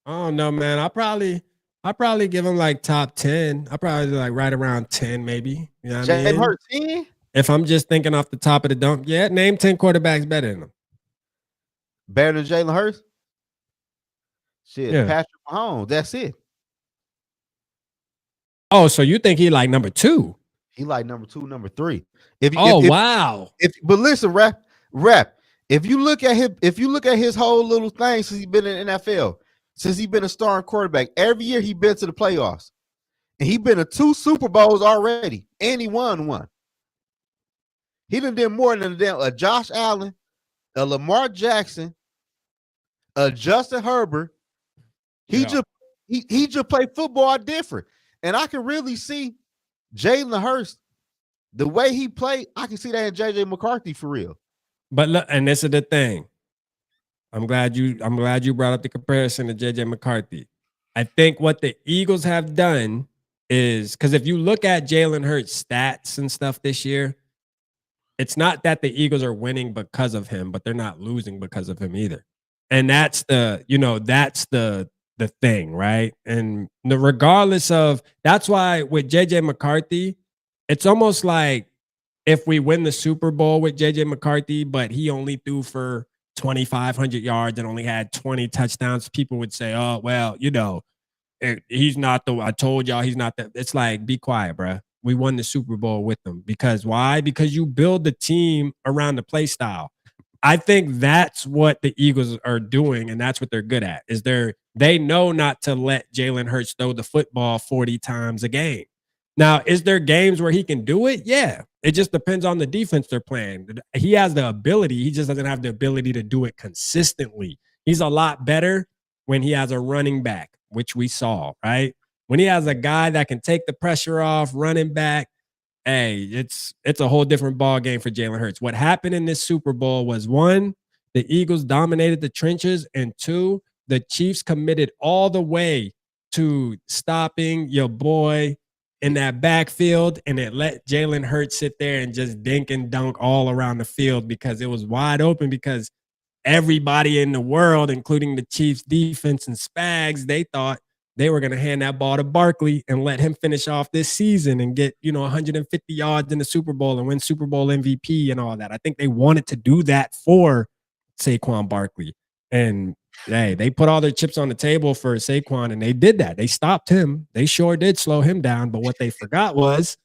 don't know, man. I probably give him like top 10. I probably like right around 10, maybe. You know what I mean? Jalen Hurts 10? If I'm just thinking off the top of the dome, yeah, name 10 quarterbacks better than him. Better than Jalen Hurts? Shit, yeah. Patrick Mahomes. That's it. Oh, so you think he like number 2? He like number 2, number 3. Wow. But listen, rap. If you look at his whole little thing since he's been in the NFL, since he's been a starting quarterback, every year he been to the playoffs. And he been to 2 Super Bowls already. And he won 1. He done did more than a Josh Allen, a Lamar Jackson, a Justin Herbert. He just played football different. And I can really see Jalen Hurts, the way he played, I can see that in JJ McCarthy for real. But look, and this is the thing. I'm glad you brought up the comparison to JJ McCarthy. I think what the Eagles have done is, because if you look at Jalen Hurts' stats and stuff this year, it's not that the Eagles are winning because of him, but they're not losing because of him either. And that's the thing, right? And regardless of, that's why with JJ McCarthy, it's almost like if we win the Super Bowl with JJ McCarthy, but he only threw for 2,500 yards and only had 20 touchdowns, people would say, oh, well, you know, he's not I told y'all he's not that. It's like, be quiet, bro. We won the Super Bowl with them. Because why? Because you build the team around the play style. I think that's what the Eagles are doing, and that's what they're good at, is they know not to let Jalen Hurts throw the football 40 times a game. Now, is there games where he can do it? Yeah. It just depends on the defense they're playing. He has the ability. He just doesn't have the ability to do it consistently. He's a lot better when he has a running back, which we saw, right? When he has a guy that can take the pressure off, running back, hey, it's a whole different ball game for Jalen Hurts. What happened in this Super Bowl was, 1, the Eagles dominated the trenches, and 2, the Chiefs committed all the way to stopping your boy in that backfield, and it let Jalen Hurts sit there and just dink and dunk all around the field because it was wide open, because everybody in the world, including the Chiefs defense and Spags, they thought they were going to hand that ball to Barkley and let him finish off this season and get, 150 yards in the Super Bowl and win Super Bowl MVP and all that. I think they wanted to do that for Saquon Barkley. And hey, they put all their chips on the table for Saquon, and they did that. They stopped him. They sure did slow him down. But what they forgot was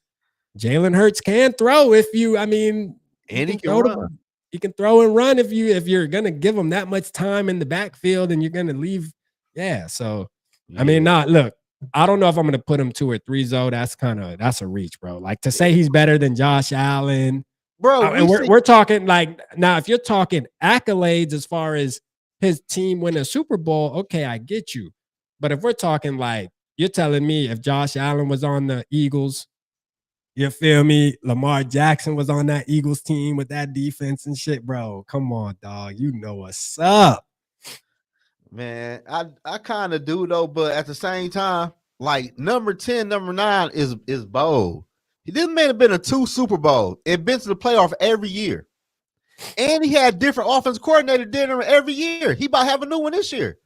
Jalen Hurts can throw if you, and he can run. He can throw and run if you're gonna give him that much time in the backfield and you're gonna leave. Yeah. So I mean, look, I don't know if I'm gonna put him 2 or 3 though. That's a reach, bro. Like to say he's better than Josh Allen. Bro, and we're talking like now, if you're talking accolades as far as his team win a Super Bowl, okay, I get you. But if we're talking like you're telling me if Josh Allen was on the Eagles, you feel me? Lamar Jackson was on that Eagles team with that defense and shit, bro. Come on, dog. You know what's up. Man, I kind of do though, but at the same time, like number 10, number 9 is bold. This man have been to 2 Super Bowls and been to the playoff every year. And he had different offensive coordinator dinner every year. He about to have a new one this year.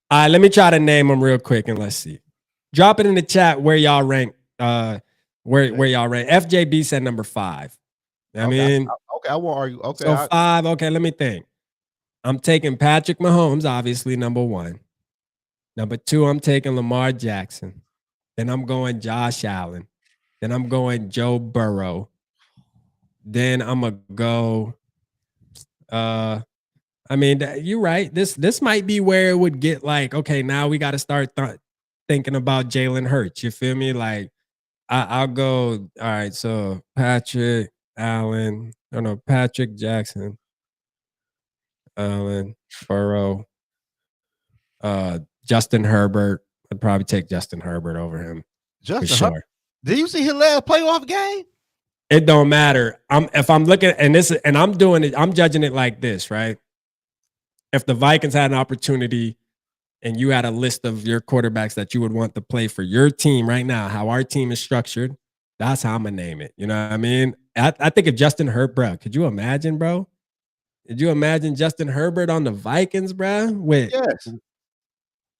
All right, let me try to name them real quick and let's see. Drop it in the chat where y'all rank. Where y'all rank. FJB said number 5. I mean, I won't argue. Okay, so 5. Okay, let me think. I'm taking Patrick Mahomes, obviously number 1. Number 2, I'm taking Lamar Jackson. Then I'm going Josh Allen. Then I'm going Joe Burrow. Then I'm gonna go. I mean, you're right. This might be where it would get like, okay, now we got to start thinking about Jalen Hurts. You feel me? Like, I'll go. All right, so Patrick Allen. No, Patrick Jackson. Allen, Burrow, Justin Herbert. I'd probably take Justin Herbert over him. Justin Herbert. Did you see his last playoff game? It don't matter. If I'm looking and I'm doing it, I'm judging it like this, right? If the Vikings had an opportunity and you had a list of your quarterbacks that you would want to play for your team right now, how our team is structured, that's how I'm gonna name it. You know what I mean? I think of Justin Herbert, bro. Could you imagine, bro? Did you imagine Justin Herbert on the Vikings, bro? Yes.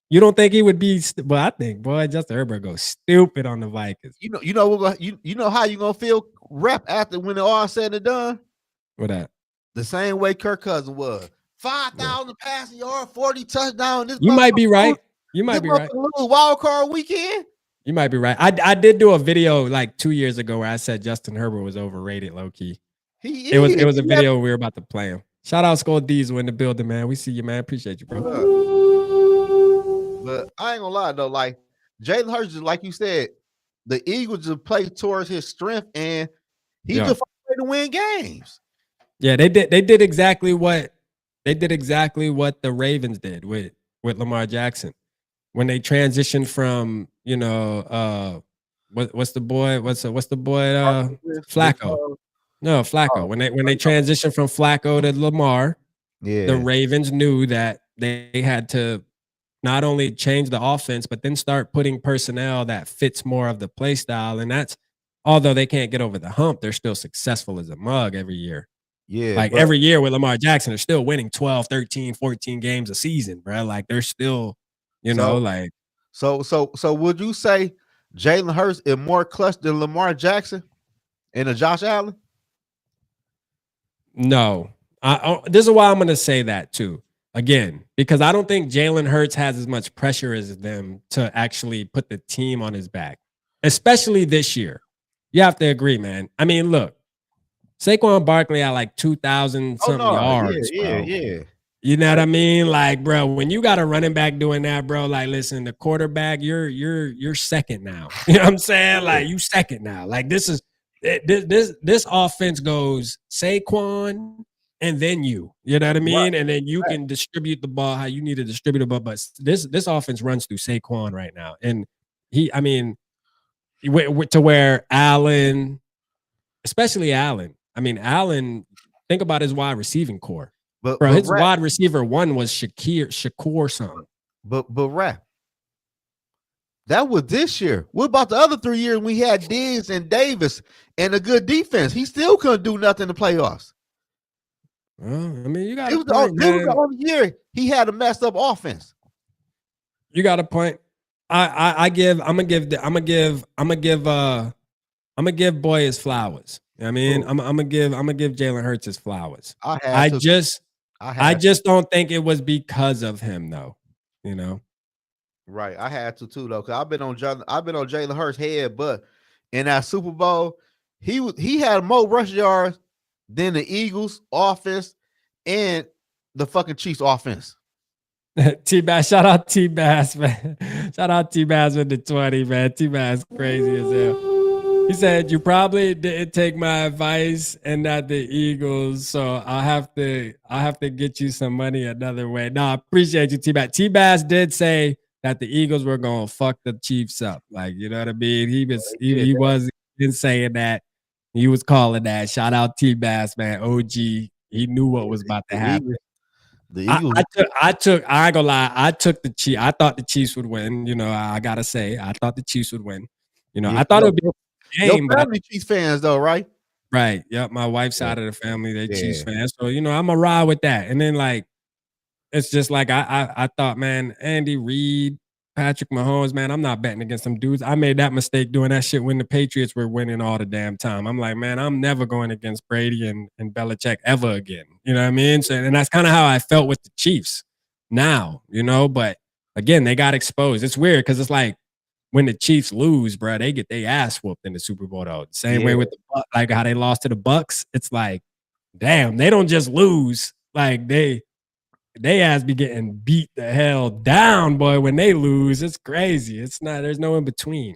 You don't think he would be? Well, I think, boy, Justin Herbert goes stupid on the Vikings. You know how you gonna feel rep after when it all said and done? What that? The same way Kirk Cousins was. 5,000 passing yard, 40 touchdown. You might be right. You might be right. Wild card weekend. You might be right. I did do a video like 2 years ago where I said Justin Herbert was overrated, low key. It was a video we were about to play him. Shout out Skull Diesel in the building, man. We see you, man. Appreciate you, bro. But I ain't gonna lie though, like Jalen Hurts, like you said, the Eagles just play towards his strength, and he just find a way to win games. Yeah, they did exactly what the Ravens did with Lamar Jackson when they transitioned from what's the boy Flacco. No, Flacco. When they transitioned from Flacco to Lamar, the Ravens knew that they had to not only change the offense, but then start putting personnel that fits more of the play style. And that's, although they can't get over the hump, they're still successful as a mug every year. Yeah. Like every year with Lamar Jackson, they're still winning 12, 13, 14 games a season, bro. Like they're still, So would you say Jalen Hurts is more clutch than Lamar Jackson and a Josh Allen? No. This is why I'm going to say that too. Again, because I don't think Jalen Hurts has as much pressure as them to actually put the team on his back, especially this year. You have to agree, man. I mean, look, Saquon Barkley had like 2,000 yards. Yeah. You know what I mean? Like, bro, when you got a running back doing that, bro, like, listen, the quarterback, you're second now. You know what I'm saying? Like, you second now. Like, this offense goes Saquon and then you know what I mean? Right. And then you can distribute the ball how you need to distribute the ball. But this offense runs through Saquon right now. And to where Allen, especially Allen. I mean, Allen, think about his wide receiving core. But his wide receiver one was Shakur something. But Rap, that was this year. What about the other 3 years we had Diggs and Davis and a good defense? He still couldn't do nothing in the playoffs. Well, I mean, you got It a was point, this was man. the only year he had a messed up offense. You got a point. I'm gonna give Boy his flowers. You know what I mean, I'm gonna give Jalen Hurts his flowers. I had I to. just don't think it was because of him, though. You know, Right, I had to too though, because I've been on Jalen Hurts' head, but in that Super Bowl, he had more rush yards than the Eagles offense and the fucking Chiefs offense. T-Bass, shout out T-Bass, man. Shout out T-Bass with the 20, man. T-Bass crazy as hell. He said, you probably didn't take my advice and not the Eagles, so I'll have to get you some money another way. No, I appreciate you, T-Bass. T-Bass did say that the Eagles were gonna fuck the Chiefs up. Like, you know what I mean? He was saying that. He was calling that. Shout out T-Bass, man. OG. He knew what was about to happen. The Eagles. I ain't gonna lie. I took the Chiefs. I thought the Chiefs would win. You know, I gotta say, I thought the Chiefs would win. You know, I thought it would be a game, your family Chiefs fans though, right? Right. Yep. My wife's side of the family, they Chiefs fans. So, you know, I'm a ride with that. And then like, it's just like I thought, man, Andy Reid, Patrick Mahomes, man, I'm not betting against some dudes. I made that mistake doing that shit when the Patriots were winning all the damn time. I'm like, man, I'm never going against Brady and Belichick ever again. You know what I mean? So, and that's kind of how I felt with the Chiefs now, you know, but again, they got exposed. It's weird because it's like when the Chiefs lose, bro, they get their ass whooped in the Super Bowl though. Same way with the like how they lost to the Bucks. It's like, damn, they don't just lose. Like they ass be getting beat the hell down, boy. When they lose, it's crazy. It's not. There's no in between.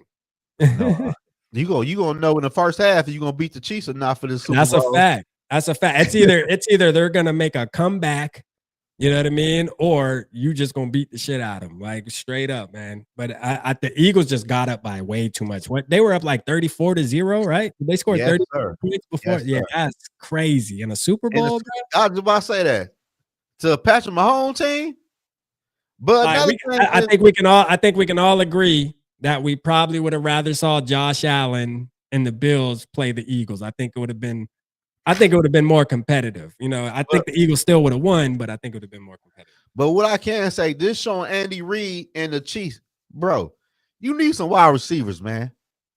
No, you gonna know in the first half if you gonna beat the Chiefs or not for this Super That's Bowl. a fact. That's a fact. It's either they're gonna make a comeback, you know what I mean, or you just gonna beat the shit out of them, like straight up, man. But the Eagles just got up by way too much. What they were up like 34-0, right? They scored 30 points before. Yes, that's crazy in a Super Bowl. I was about to say that to Patrick Mahomes team. But I think we can all agree that we probably would have rather saw Josh Allen and the Bills play the Eagles. I think it would have been more competitive. You know, I think the Eagles still would have won, but I think it would have been more competitive. But what I can say, this showing Andy Reid and the Chiefs, bro, you need some wide receivers, man.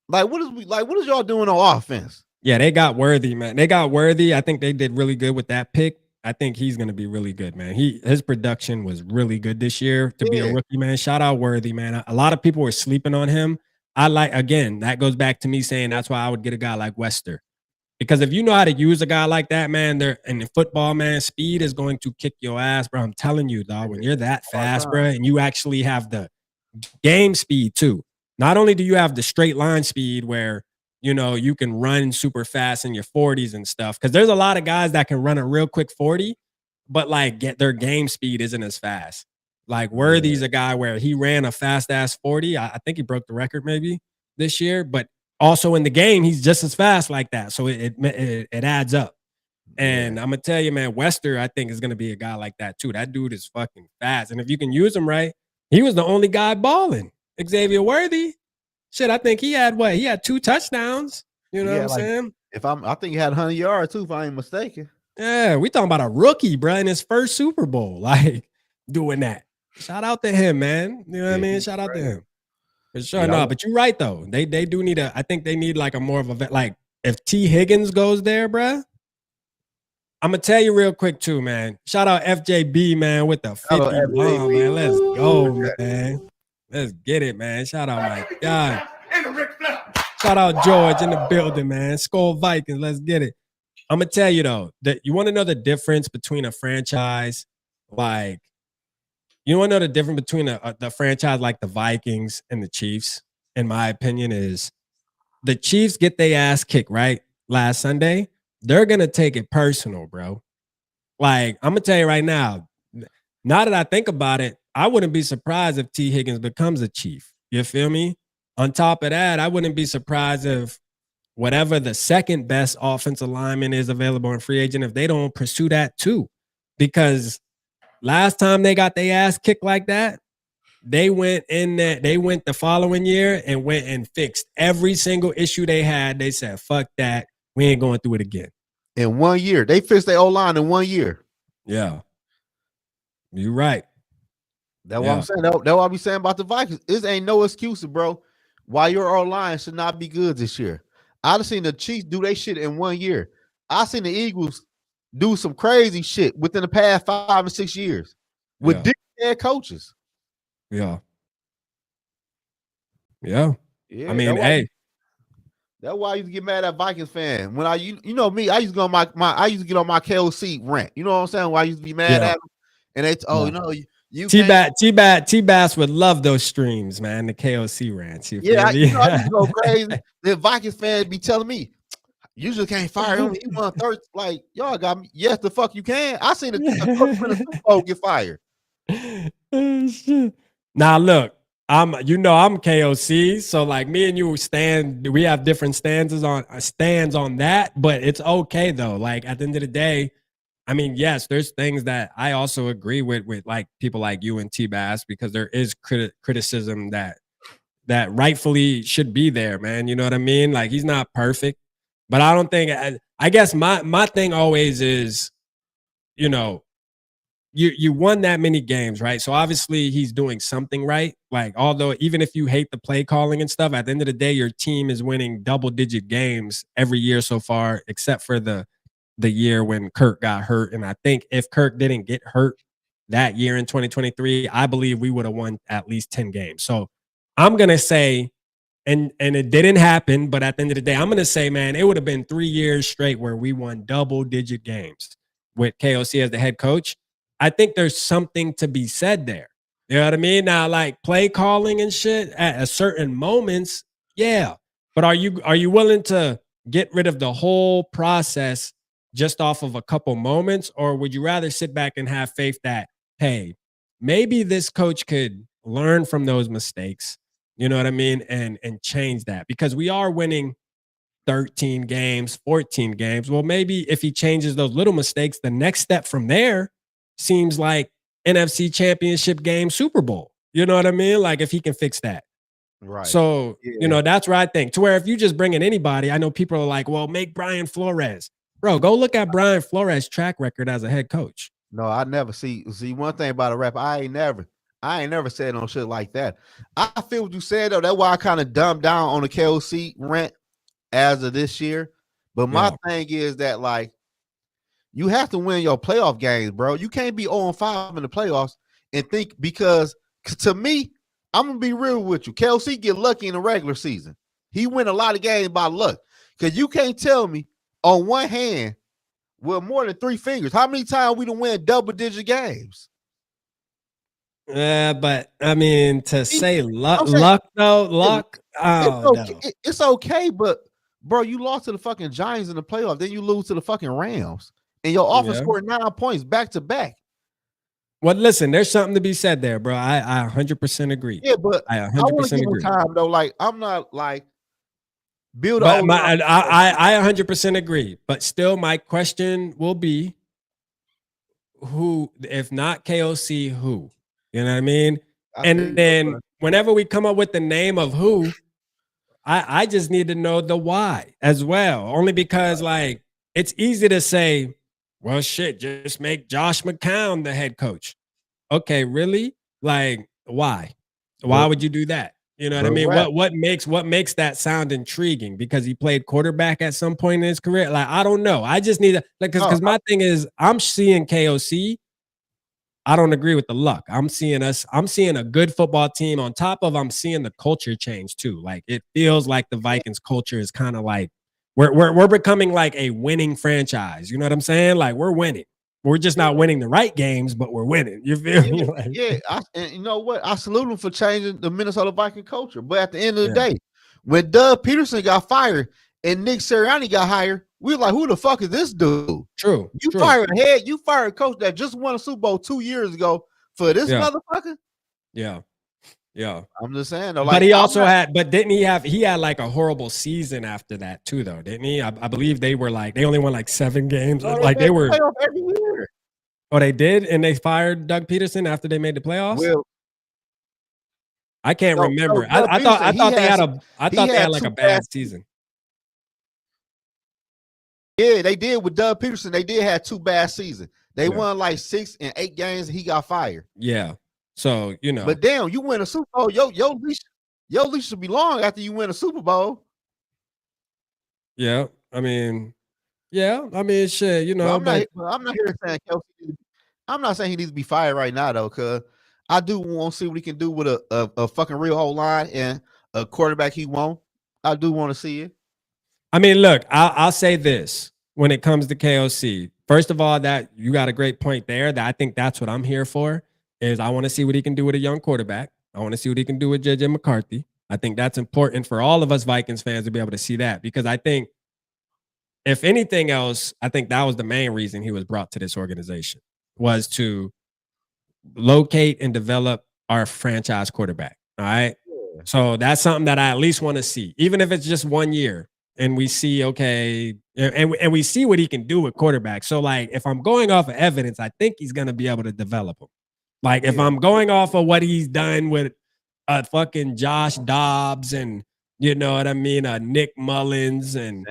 What is y'all doing on offense? Yeah, they got Worthy, man. They got Worthy. I think they did really good with that pick. I think he's going to be really good, man. His production was really good this year to be a rookie, man. Shout out Worthy, man. A lot of people were sleeping on him. Again, that goes back to me saying that's why I would get a guy like Wester. Because if you know how to use a guy like that, man, in football, man, speed is going to kick your ass, bro. I'm telling you, dog, when you're that fast, bro, and you actually have the game speed too. Not only do you have the straight line speed where, you know, you can run super fast in your 40s and stuff. Because there's a lot of guys that can run a real quick 40, but like their game speed isn't as fast. Like Worthy's a guy where he ran a fast ass 40. I think he broke the record maybe this year, but also in the game, he's just as fast like that. So it adds up. And I'm gonna tell you, man, Wester, I think is gonna be a guy like that too. That dude is fucking fast. And if you can use him right, he was the only guy balling. Xavier Worthy. Shit, I think he had 2 touchdowns. You know what I'm saying? I think he had 100 yards too, if I ain't mistaken. Yeah, we talking about a rookie, bro, in his first Super Bowl, like doing that. Shout out to him, man. You know what I mean? Shout out to him. For sure. No, but you're right though. They do need I think they need like a more of a like if T. Higgins goes there, bro. I'm gonna tell you real quick too, man. Shout out FJB, man, with the 50 bomb, man. Let's go, man. Let's get it, man. Shout out my God. Shout out George in the building, man. Skull Vikings. Let's get it. I'm gonna tell you though, that you want to know the difference between a franchise like you want to know the difference between the franchise like the Vikings and the Chiefs, in my opinion, is the Chiefs get their ass kicked, right? Last Sunday, they're gonna take it personal, bro. Like, I'm gonna tell you right now, now that I think about it, I wouldn't be surprised if T. Higgins becomes a Chief. You feel me? On top of that, I wouldn't be surprised if whatever the second best offensive lineman is available in free agent, if they don't pursue that too. Because last time they got their ass kicked like that, they went the following year and went and fixed every single issue they had. They said, fuck that. We ain't going through it again. in 1 year. They fixed their O-line in 1 year. Yeah. You're right. That's what I'm saying. That's what I be saying about the Vikings. This ain't no excuses, bro. Why your O-line should not be good this year. I've seen the Chiefs do their shit in 1 year. I seen the Eagles do some crazy shit within the past 5 or 6 years with different head coaches. Yeah. Yeah. Yeah, I mean, hey. That's why I used to get mad at Vikings fan. When you know me, I used to go on my I used to get on my KOC rant. You know what I'm saying? Why I used to be mad at them. And they you know, you T-Bass would love those streams, man. The KOC rants. You feel me? You know, I used to go crazy. The Vikings fans be telling me, you just can't fire him. He won third. Like, y'all got me. Yes, the fuck you can. I seen a coach win a Super Bowl get fired. Now look, I'm KOC, so like me and you we have different stands on that, but it's okay though. Like at the end of the day, I mean, yes, there's things that I also agree with like people like you and T-Bass, because there is criticism that rightfully should be there, man. You know what I mean? Like he's not perfect, but I don't think I guess my thing always is, you know, you won that many games, right? So obviously he's doing something right. Like, although even if you hate the play calling and stuff, at the end of the day, your team is winning double-digit games every year so far, except for the year when Kirk got hurt. And I think if Kirk didn't get hurt that year in 2023, I believe we would have won at least 10 games. So I'm gonna say, and it didn't happen, but at the end of the day, I'm gonna say, man, it would have been 3 years straight where we won double-digit games with KOC as the head coach. I think there's something to be said there. You know what I mean? Now, like play calling and shit at a certain moments, yeah. But are you willing to get rid of the whole process just off of a couple moments, or would you rather sit back and have faith that, hey, maybe this coach could learn from those mistakes, you know what I mean, and change that? Because we are winning 13 games, 14 games. Well, maybe if he changes those little mistakes, the next step from there seems like NFC Championship game, Super Bowl. You know what I mean? Like if he can fix that. Right. So, you know, that's where I think, to where if you just bring in anybody, I know people are like, well, make Brian Flores. Bro, go look at Brian Flores' track record as a head coach. No, I never see one thing about a rap. I ain't never said no shit like that. I feel what you said though. That's why I kind of dumbed down on the KOC rant as of this year. But my thing is that, like, you have to win your playoff games, bro. You can't be 0-5 in the playoffs and think, because to me, I'm gonna be real with you. KLC get lucky in the regular season. He win a lot of games by luck. Because you can't tell me on one hand with more than 3 fingers how many times we done win double-digit games. Yeah, but I mean, to say luck, it's okay, but bro, you lost to the fucking Giants in the playoff, then you lose to the fucking Rams, and your offense scored 9 points back to back. Well, listen, there's something to be said there, bro. I 100% agree. Yeah, but I 100% agree. Time though, like I'm not like build. But I 100% agree. But still, my question will be, who, if not KOC, who? You know what I mean? And then whenever we come up with the name of who, I just need to know the why as well. Only because, like, it's easy to say, well, shit, just make Josh McCown the head coach. Okay, really? Like, why? Why would you do that? You know what I mean? What makes that sound intriguing? Because he played quarterback at some point in his career? Like, I don't know. I just need to, like, because my thing is, I'm seeing KOC. I don't agree with the luck. I'm seeing a good football team. On top of, I'm seeing the culture change too. Like, it feels like the Vikings culture is kind of like, we're becoming like a winning franchise. You know what I'm saying? Like, we're winning. We're just not winning the right games, but we're winning. You feel me? Like, and you know what? I salute him for changing the Minnesota Viking culture. But at the end of the day, when Doug Peterson got fired and Nick Sirianni got hired, we were like, who the fuck is this dude? True. You fired a coach that just won a Super Bowl 2 years ago for this motherfucker? Yeah. Yeah. I'm just saying though, like, but he also had like a horrible season after that too, though, didn't he? I believe they only won like 7 games. Like, they were every year. Oh, they did, and they fired Doug Peterson after they made the playoffs. Well, I can't remember. I thought they had like a bad season. Yeah, they did with Doug Peterson. They did have 2 bad seasons. They won like 6 and 8 games, and he got fired. Yeah. So, you know. But damn, you win a Super Bowl. Your leash should be long after you win a Super Bowl. Yeah. I mean, shit, you know, I'm not here saying Kelsey. I'm not saying he needs to be fired right now though, because I do want to see what he can do with a fucking real whole line and a quarterback he won't. I do want to see it. I mean, look, I'll say this when it comes to KOC. First of all, that you got a great point there. That I think that's what I'm here for. Is I want to see what he can do with a young quarterback. I want to see what he can do with JJ McCarthy. I think that's important for all of us Vikings fans to be able to see that, because I think, if anything else, I think that was the main reason he was brought to this organization, was to locate and develop our franchise quarterback. All right. Yeah. So that's something that I at least want to see, even if it's just 1 year. And we see, okay, and we see what he can do with quarterbacks. So, like, if I'm going off of evidence, I think he's going to be able to develop them. Like, if I'm going off of what he's done with fucking Josh Dobbs and, you know what I mean, Nick Mullins and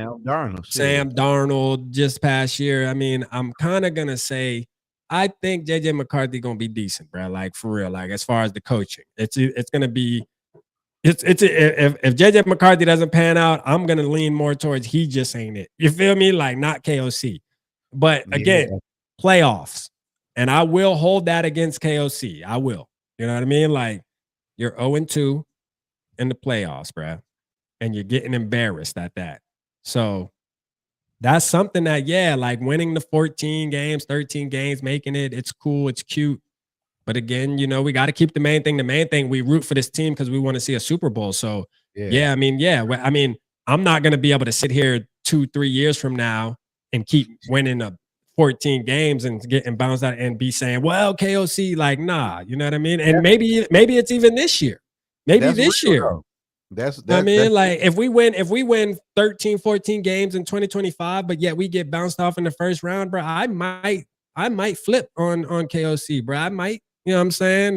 Sam Darnold just past year, I mean, I'm kind of going to say, I think JJ McCarthy going to be decent, bro. Like, for real. Like, as far as the coaching, it's going to be, if JJ McCarthy doesn't pan out, I'm gonna lean more towards he just ain't it. You feel me? Like, not KOC. But again, playoffs. And I will hold that against KOC. I will. You know what I mean? Like, you're 0-2 in the playoffs, bro. And you're getting embarrassed at that. So that's something that, yeah, like winning the 14 games, 13 games, making it, it's cool, it's cute. But again, you know, we got to keep the main thing. The main thing, we root for this team because we want to see a Super Bowl. So, I mean, I'm not going to be able to sit here 2-3 years from now and keep winning 14 games and getting bounced out and be saying, well, KOC, like, nah, you know what I mean? And maybe it's even this year. Maybe this year. I mean, like, if we win 13, 14 games in 2025, but yet we get bounced off in the first round, bro, I might flip on KOC, bro. I might. You know what I'm saying?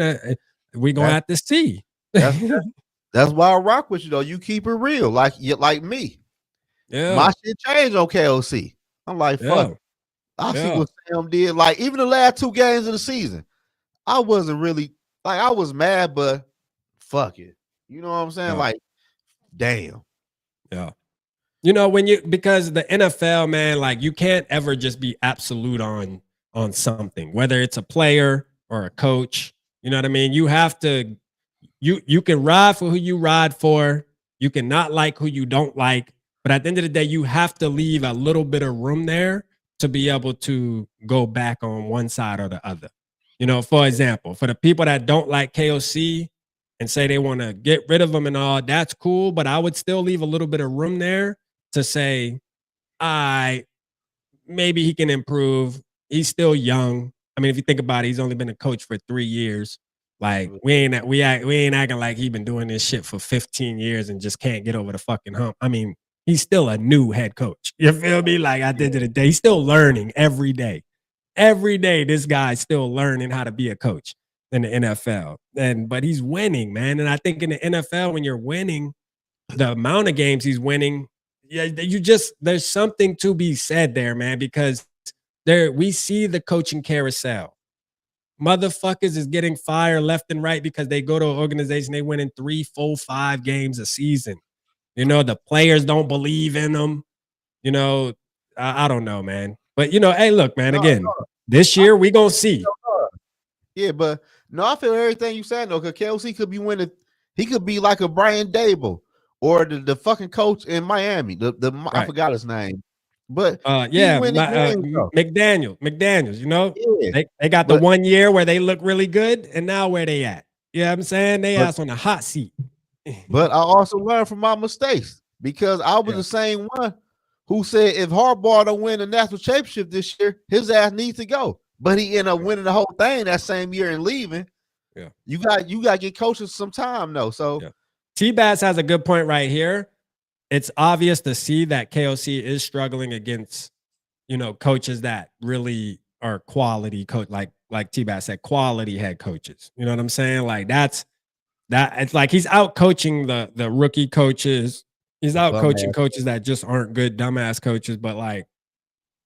We're going to have to see. That's why I rock with you, though. You keep it real, like me. Yeah. My shit changed on KOC. I'm like, fuck. I see what Sam did. Like, even the last 2 games of the season, I wasn't really, like, I was mad, but fuck it. You know what I'm saying? Like, damn. Yeah. You know, because the NFL, man, like, you can't ever just be absolute on something, whether it's a player or a coach. You know what I mean? You have to, you can ride for who you ride for. You can not like who you don't like. But at the end of the day, you have to leave a little bit of room there to be able to go back on one side or the other. You know, for example, for the people that don't like KOC and say they want to get rid of them and all, that's cool. But I would still leave a little bit of room there to say, maybe he can improve. He's still young. I mean, if you think about it, he's only been a coach for 3 years. Like, we ain't acting like he's been doing this shit for 15 years and just can't get over the fucking hump. I mean, he's still a new head coach. You feel me? Like, at the end of the day, he's still learning every day. Every day, this guy's still learning how to be a coach in the NFL. But he's winning, man. And I think in the NFL, when you're winning, the amount of games he's winning, there's something to be said there, man, because we see the coaching carousel. Motherfuckers is getting fired left and right because they go to an organization, they win in 3, 4, 5 games a season. You know, the players don't believe in them. You know, I don't know, man. But, you know, hey, look, man, again, this year we gonna see. Yeah, but no, I feel everything you said, though, because KOC could be winning. He could be like a Brian Dable or the fucking coach in Miami. I forgot his name. But McDaniels, you know, they got the 1 year where they look really good, and now where they at? You know what I'm saying? They ass on the hot seat. But I also learned from my mistakes, because I was the same one who said if Harbaugh don't win the national championship this year, his ass needs to go. But he ended up winning the whole thing that same year and leaving. Yeah, you got to get coaches some time though. So T-Bass has a good point right here. It's obvious to see that KOC is struggling against, you know, coaches that really are quality coach, like T-Bass said, quality head coaches. You know what I'm saying? Like, it's like he's out coaching the rookie coaches. He's out coaching coaches that just aren't good dumbass coaches. But, like,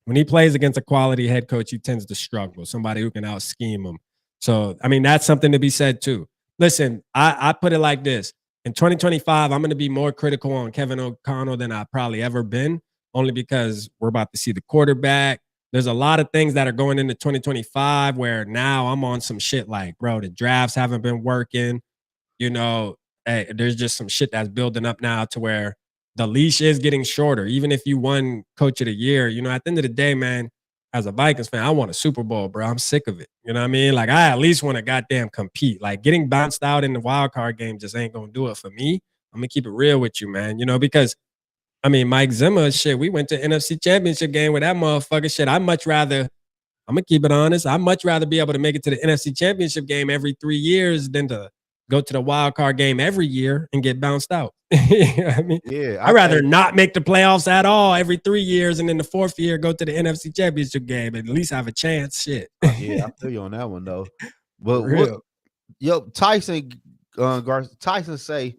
When he plays against a quality head coach, he tends to struggle. Somebody who can out scheme him. So I mean, that's something to be said too. Listen, I put it like this: in 2025, I'm going to be more critical on Kevin O'Connell than I've probably ever been, only because we're about to see the quarterback. There's a lot of things that are going into 2025 where now I'm on some shit like, bro, the drafts haven't been working. You know, hey, there's just some shit that's building up now to where the leash is getting shorter. Even if you won Coach of the Year, you know, at the end of the day, man, as a Vikings fan, I want a Super Bowl, bro. I'm sick of it. You know what I mean? Like, I at least want to goddamn compete. Like, getting bounced out in the wild card game just ain't gonna do it for me. I'm gonna keep it real with you, man. You know, because I mean, Mike Zimmer, shit, we went to NFC Championship game with that motherfucker. Shit, I'm gonna keep it honest. I'd much rather be able to make it to the NFC Championship game every 3 years than to go to the wild card game every year and get bounced out. You know what I mean? Yeah, I'd rather not make the playoffs at all every 3 years and then the fourth year go to the NFC Championship game and at least have a chance. Shit. Yeah, I feel you on that one though. But Tyson Tyson say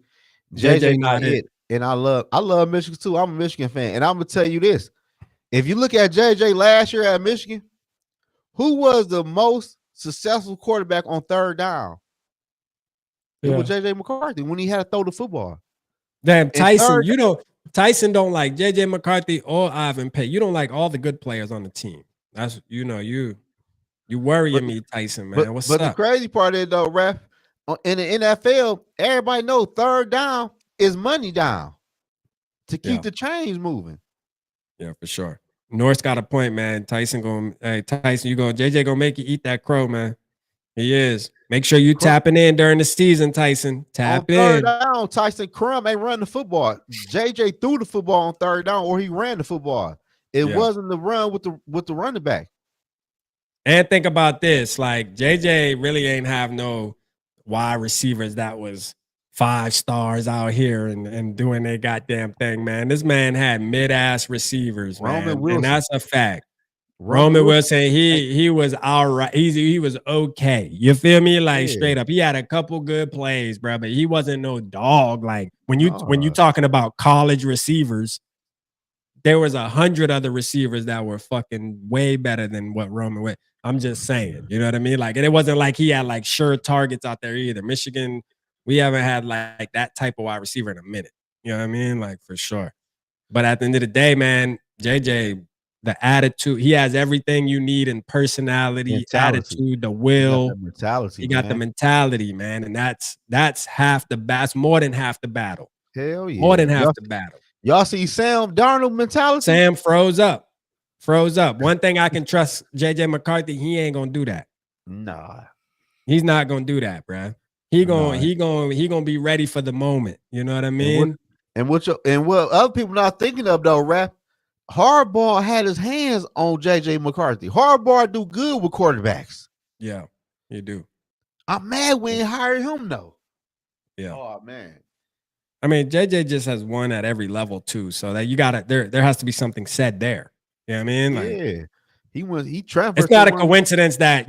JJ not it. And I love Michigan too. I'm a Michigan fan. And I'm gonna tell you this. If you look at JJ last year at Michigan, who was the most successful quarterback on third down? It was JJ McCarthy when he had to throw the football. Damn, Tyson, Tyson don't like JJ McCarthy or Ivan Pace. You don't like all the good players on the team. That's you worrying me, Tyson, man. What's up? But the crazy part is though, ref, in the NFL, everybody knows third down is money down to keep the chains moving. Yeah, for sure. North's got a point, man. Tyson, JJ gonna make you eat that crow, man. He is. Make sure you tapping in during the season, Tyson. Tap in. Third down, Tyson Crum ain't running the football. JJ threw the football on third down, or he ran the football. It wasn't the run with the running back. And think about this: like JJ really ain't have no wide receivers that was 5 stars out here and doing their goddamn thing, man. This man had mid-ass receivers, man, and that's a fact. Roman Wilson, he was all right. He was okay. You feel me? Like straight up, he had a couple good plays, bro, but he wasn't no dog. Like when you talking about college receivers, there was 100 other receivers that were fucking way better than what Roman went. I'm just saying, you know what I mean? Like, and it wasn't like he had like sure targets out there either. Michigan, we haven't had like that type of wide receiver in a minute. You know what I mean? Like for sure. But at the end of the day, man, JJ, the attitude, he has everything you need in personality, attitude, the will. He got the mentality, man. And that's half the battle, more than half the battle. Hell yeah. More than half the battle. Y'all see Sam Darnold mentality? Sam froze up. One thing I can trust JJ McCarthy, he ain't gonna do that. Nah. He's not gonna do that, bruh. He gonna be ready for the moment. You know what I mean? And what other people not thinking of though, Rap, Harbaugh had his hands on JJ McCarthy. Harbaugh do good with quarterbacks. Yeah, you do. I'm mad we ain't hired him though. Yeah. Oh man. I mean, JJ just has won at every level too. So that you gotta there has to be something said there. You know what I mean? Like, he transferred. It's not a coincidence that,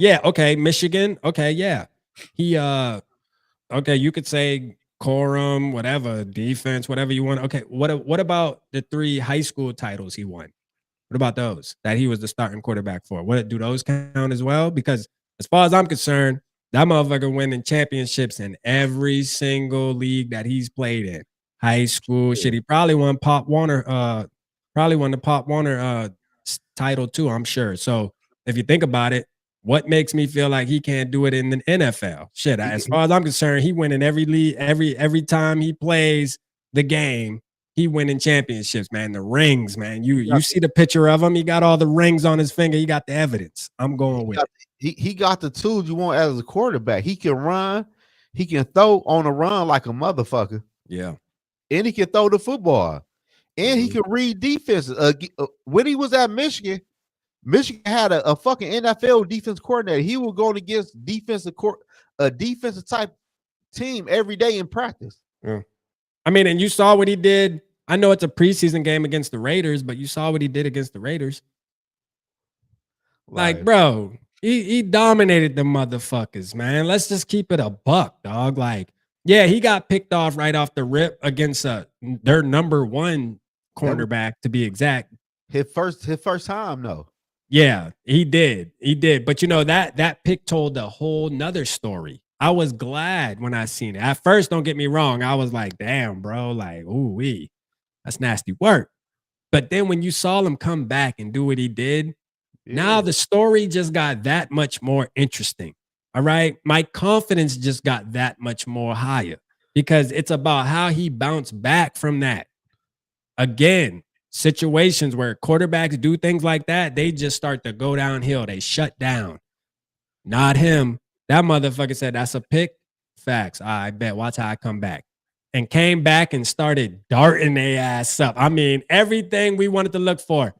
Michigan. Okay, yeah. He you could say quorum, whatever, defense, whatever you want. Okay, what about the 3 high school titles he won? What about those that he was the starting quarterback for? What do those count as well? Because as far as I'm concerned, that motherfucker winning championships in every single league that he's played in. High school shit. He probably won the Pop Warner title too, I'm sure. So if you think about it, what makes me feel like he can't do it in the NFL? Shit, as far as I'm concerned, he winning every league, every time he plays the game, he winning championships, man. The rings, man. You see the picture of him. He got all the rings on his finger. He got the evidence. I'm going with it. He got the tools you want as a quarterback. He can run. He can throw on a run like a motherfucker. Yeah. And he can throw the football. And he can read defenses. When he was at Michigan, Michigan had a fucking NFL defense coordinator. He was going against a defensive type team every day in practice. Yeah. I mean, and you saw what he did. I know it's a preseason game against the Raiders, but you saw what he did against the Raiders. Like, bro, he dominated the motherfuckers, man. Let's just keep it a buck, dog. Like, yeah, he got picked off right off the rip against their number 1 cornerback, to be exact. his first time though. Yeah, he did. He did. But you know, that pick told a whole nother story. I was glad when I seen it. At first, don't get me wrong, I was like, damn, bro, like, ooh, that's nasty work. But then when you saw him come back and do what he did, now the story just got that much more interesting. All right. My confidence just got that much more higher because it's about how he bounced back from that. Again, situations where quarterbacks do things like that, they just start to go downhill. They shut down. Not him. That motherfucker said, that's a pick. Facts. I bet. Watch how I come back. And came back and started darting their ass up. I mean, everything we wanted to look for.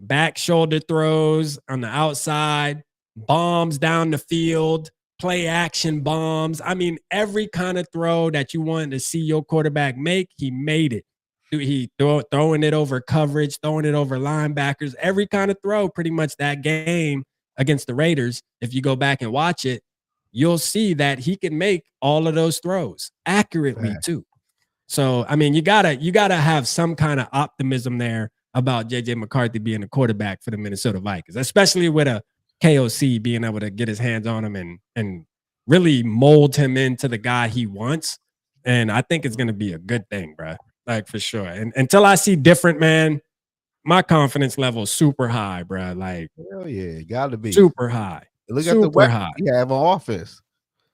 Back shoulder throws on the outside, bombs down the field, play action bombs. I mean, every kind of throw that you wanted to see your quarterback make, he made it. He throwing it over coverage, throwing it over linebackers, every kind of throw pretty much that game against the Raiders. If you go back and watch it, you'll see that he can make all of those throws accurately too. So, I mean, you gotta have some kind of optimism there about JJ McCarthy being a quarterback for the Minnesota Vikings, especially with a KOC being able to get his hands on him and really mold him into the guy he wants. And I think it's gonna be a good thing, bro. Like for sure. And until I see different, man, my confidence level is super high, bro. Like, hell yeah, gotta be super high. Look at the weapons he have on offense.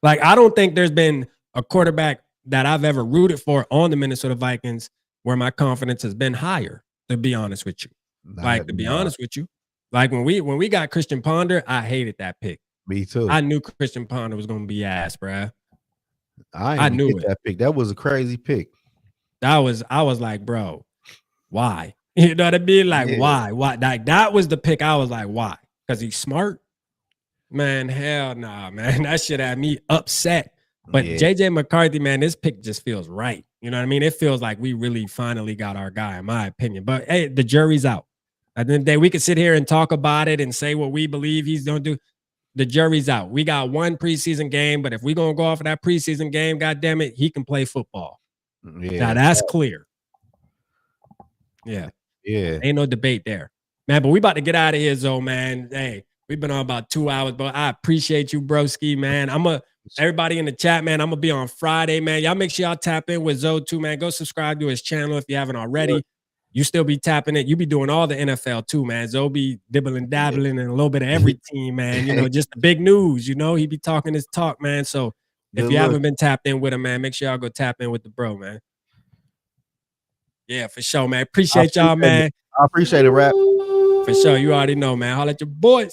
Like, I don't think there's been a quarterback that I've ever rooted for on the Minnesota Vikings where my confidence has been higher, to be honest with you. Honest with you. Like when we got Christian Ponder, I hated that pick. Me too. I knew Christian Ponder was gonna be ass, bro. I knew it. That pick. That was a crazy pick. I was like, bro, why? You know what I mean? Like, why? Like that was the pick. I was like, why? Because he's smart. Man, hell nah, man. That shit had me upset. But JJ McCarthy, man, this pick just feels right. You know what I mean? It feels like we really finally got our guy, in my opinion. But hey, the jury's out. At the end of the day, we could sit here and talk about it and say what we believe he's gonna do. The jury's out. We got one preseason game, but if we're gonna go off of that preseason game, goddamn it, he can play football. Now that's clear. Yeah. Ain't no debate there. Man, but we about to get out of here, Zoe, man. Hey, we've been on about 2 hours, but I appreciate you, broski, man. Everybody in the chat, man, I'm gonna be on Friday, man. Y'all make sure y'all tap in with Zoe too, man. Go subscribe to his channel if you haven't already. You still be tapping it. You be doing all the NFL too, man. Zoe be dibbling, dabbling, and a little bit of every team, man. You know, just the big news. You know, he be talking his talk, man. So if you haven't been tapped in with him, man, make sure y'all go tap in with the bro, man. Yeah, for sure, man. Appreciate y'all, man. I appreciate it, Rap. For sure. You already know, man. Holla at your boys.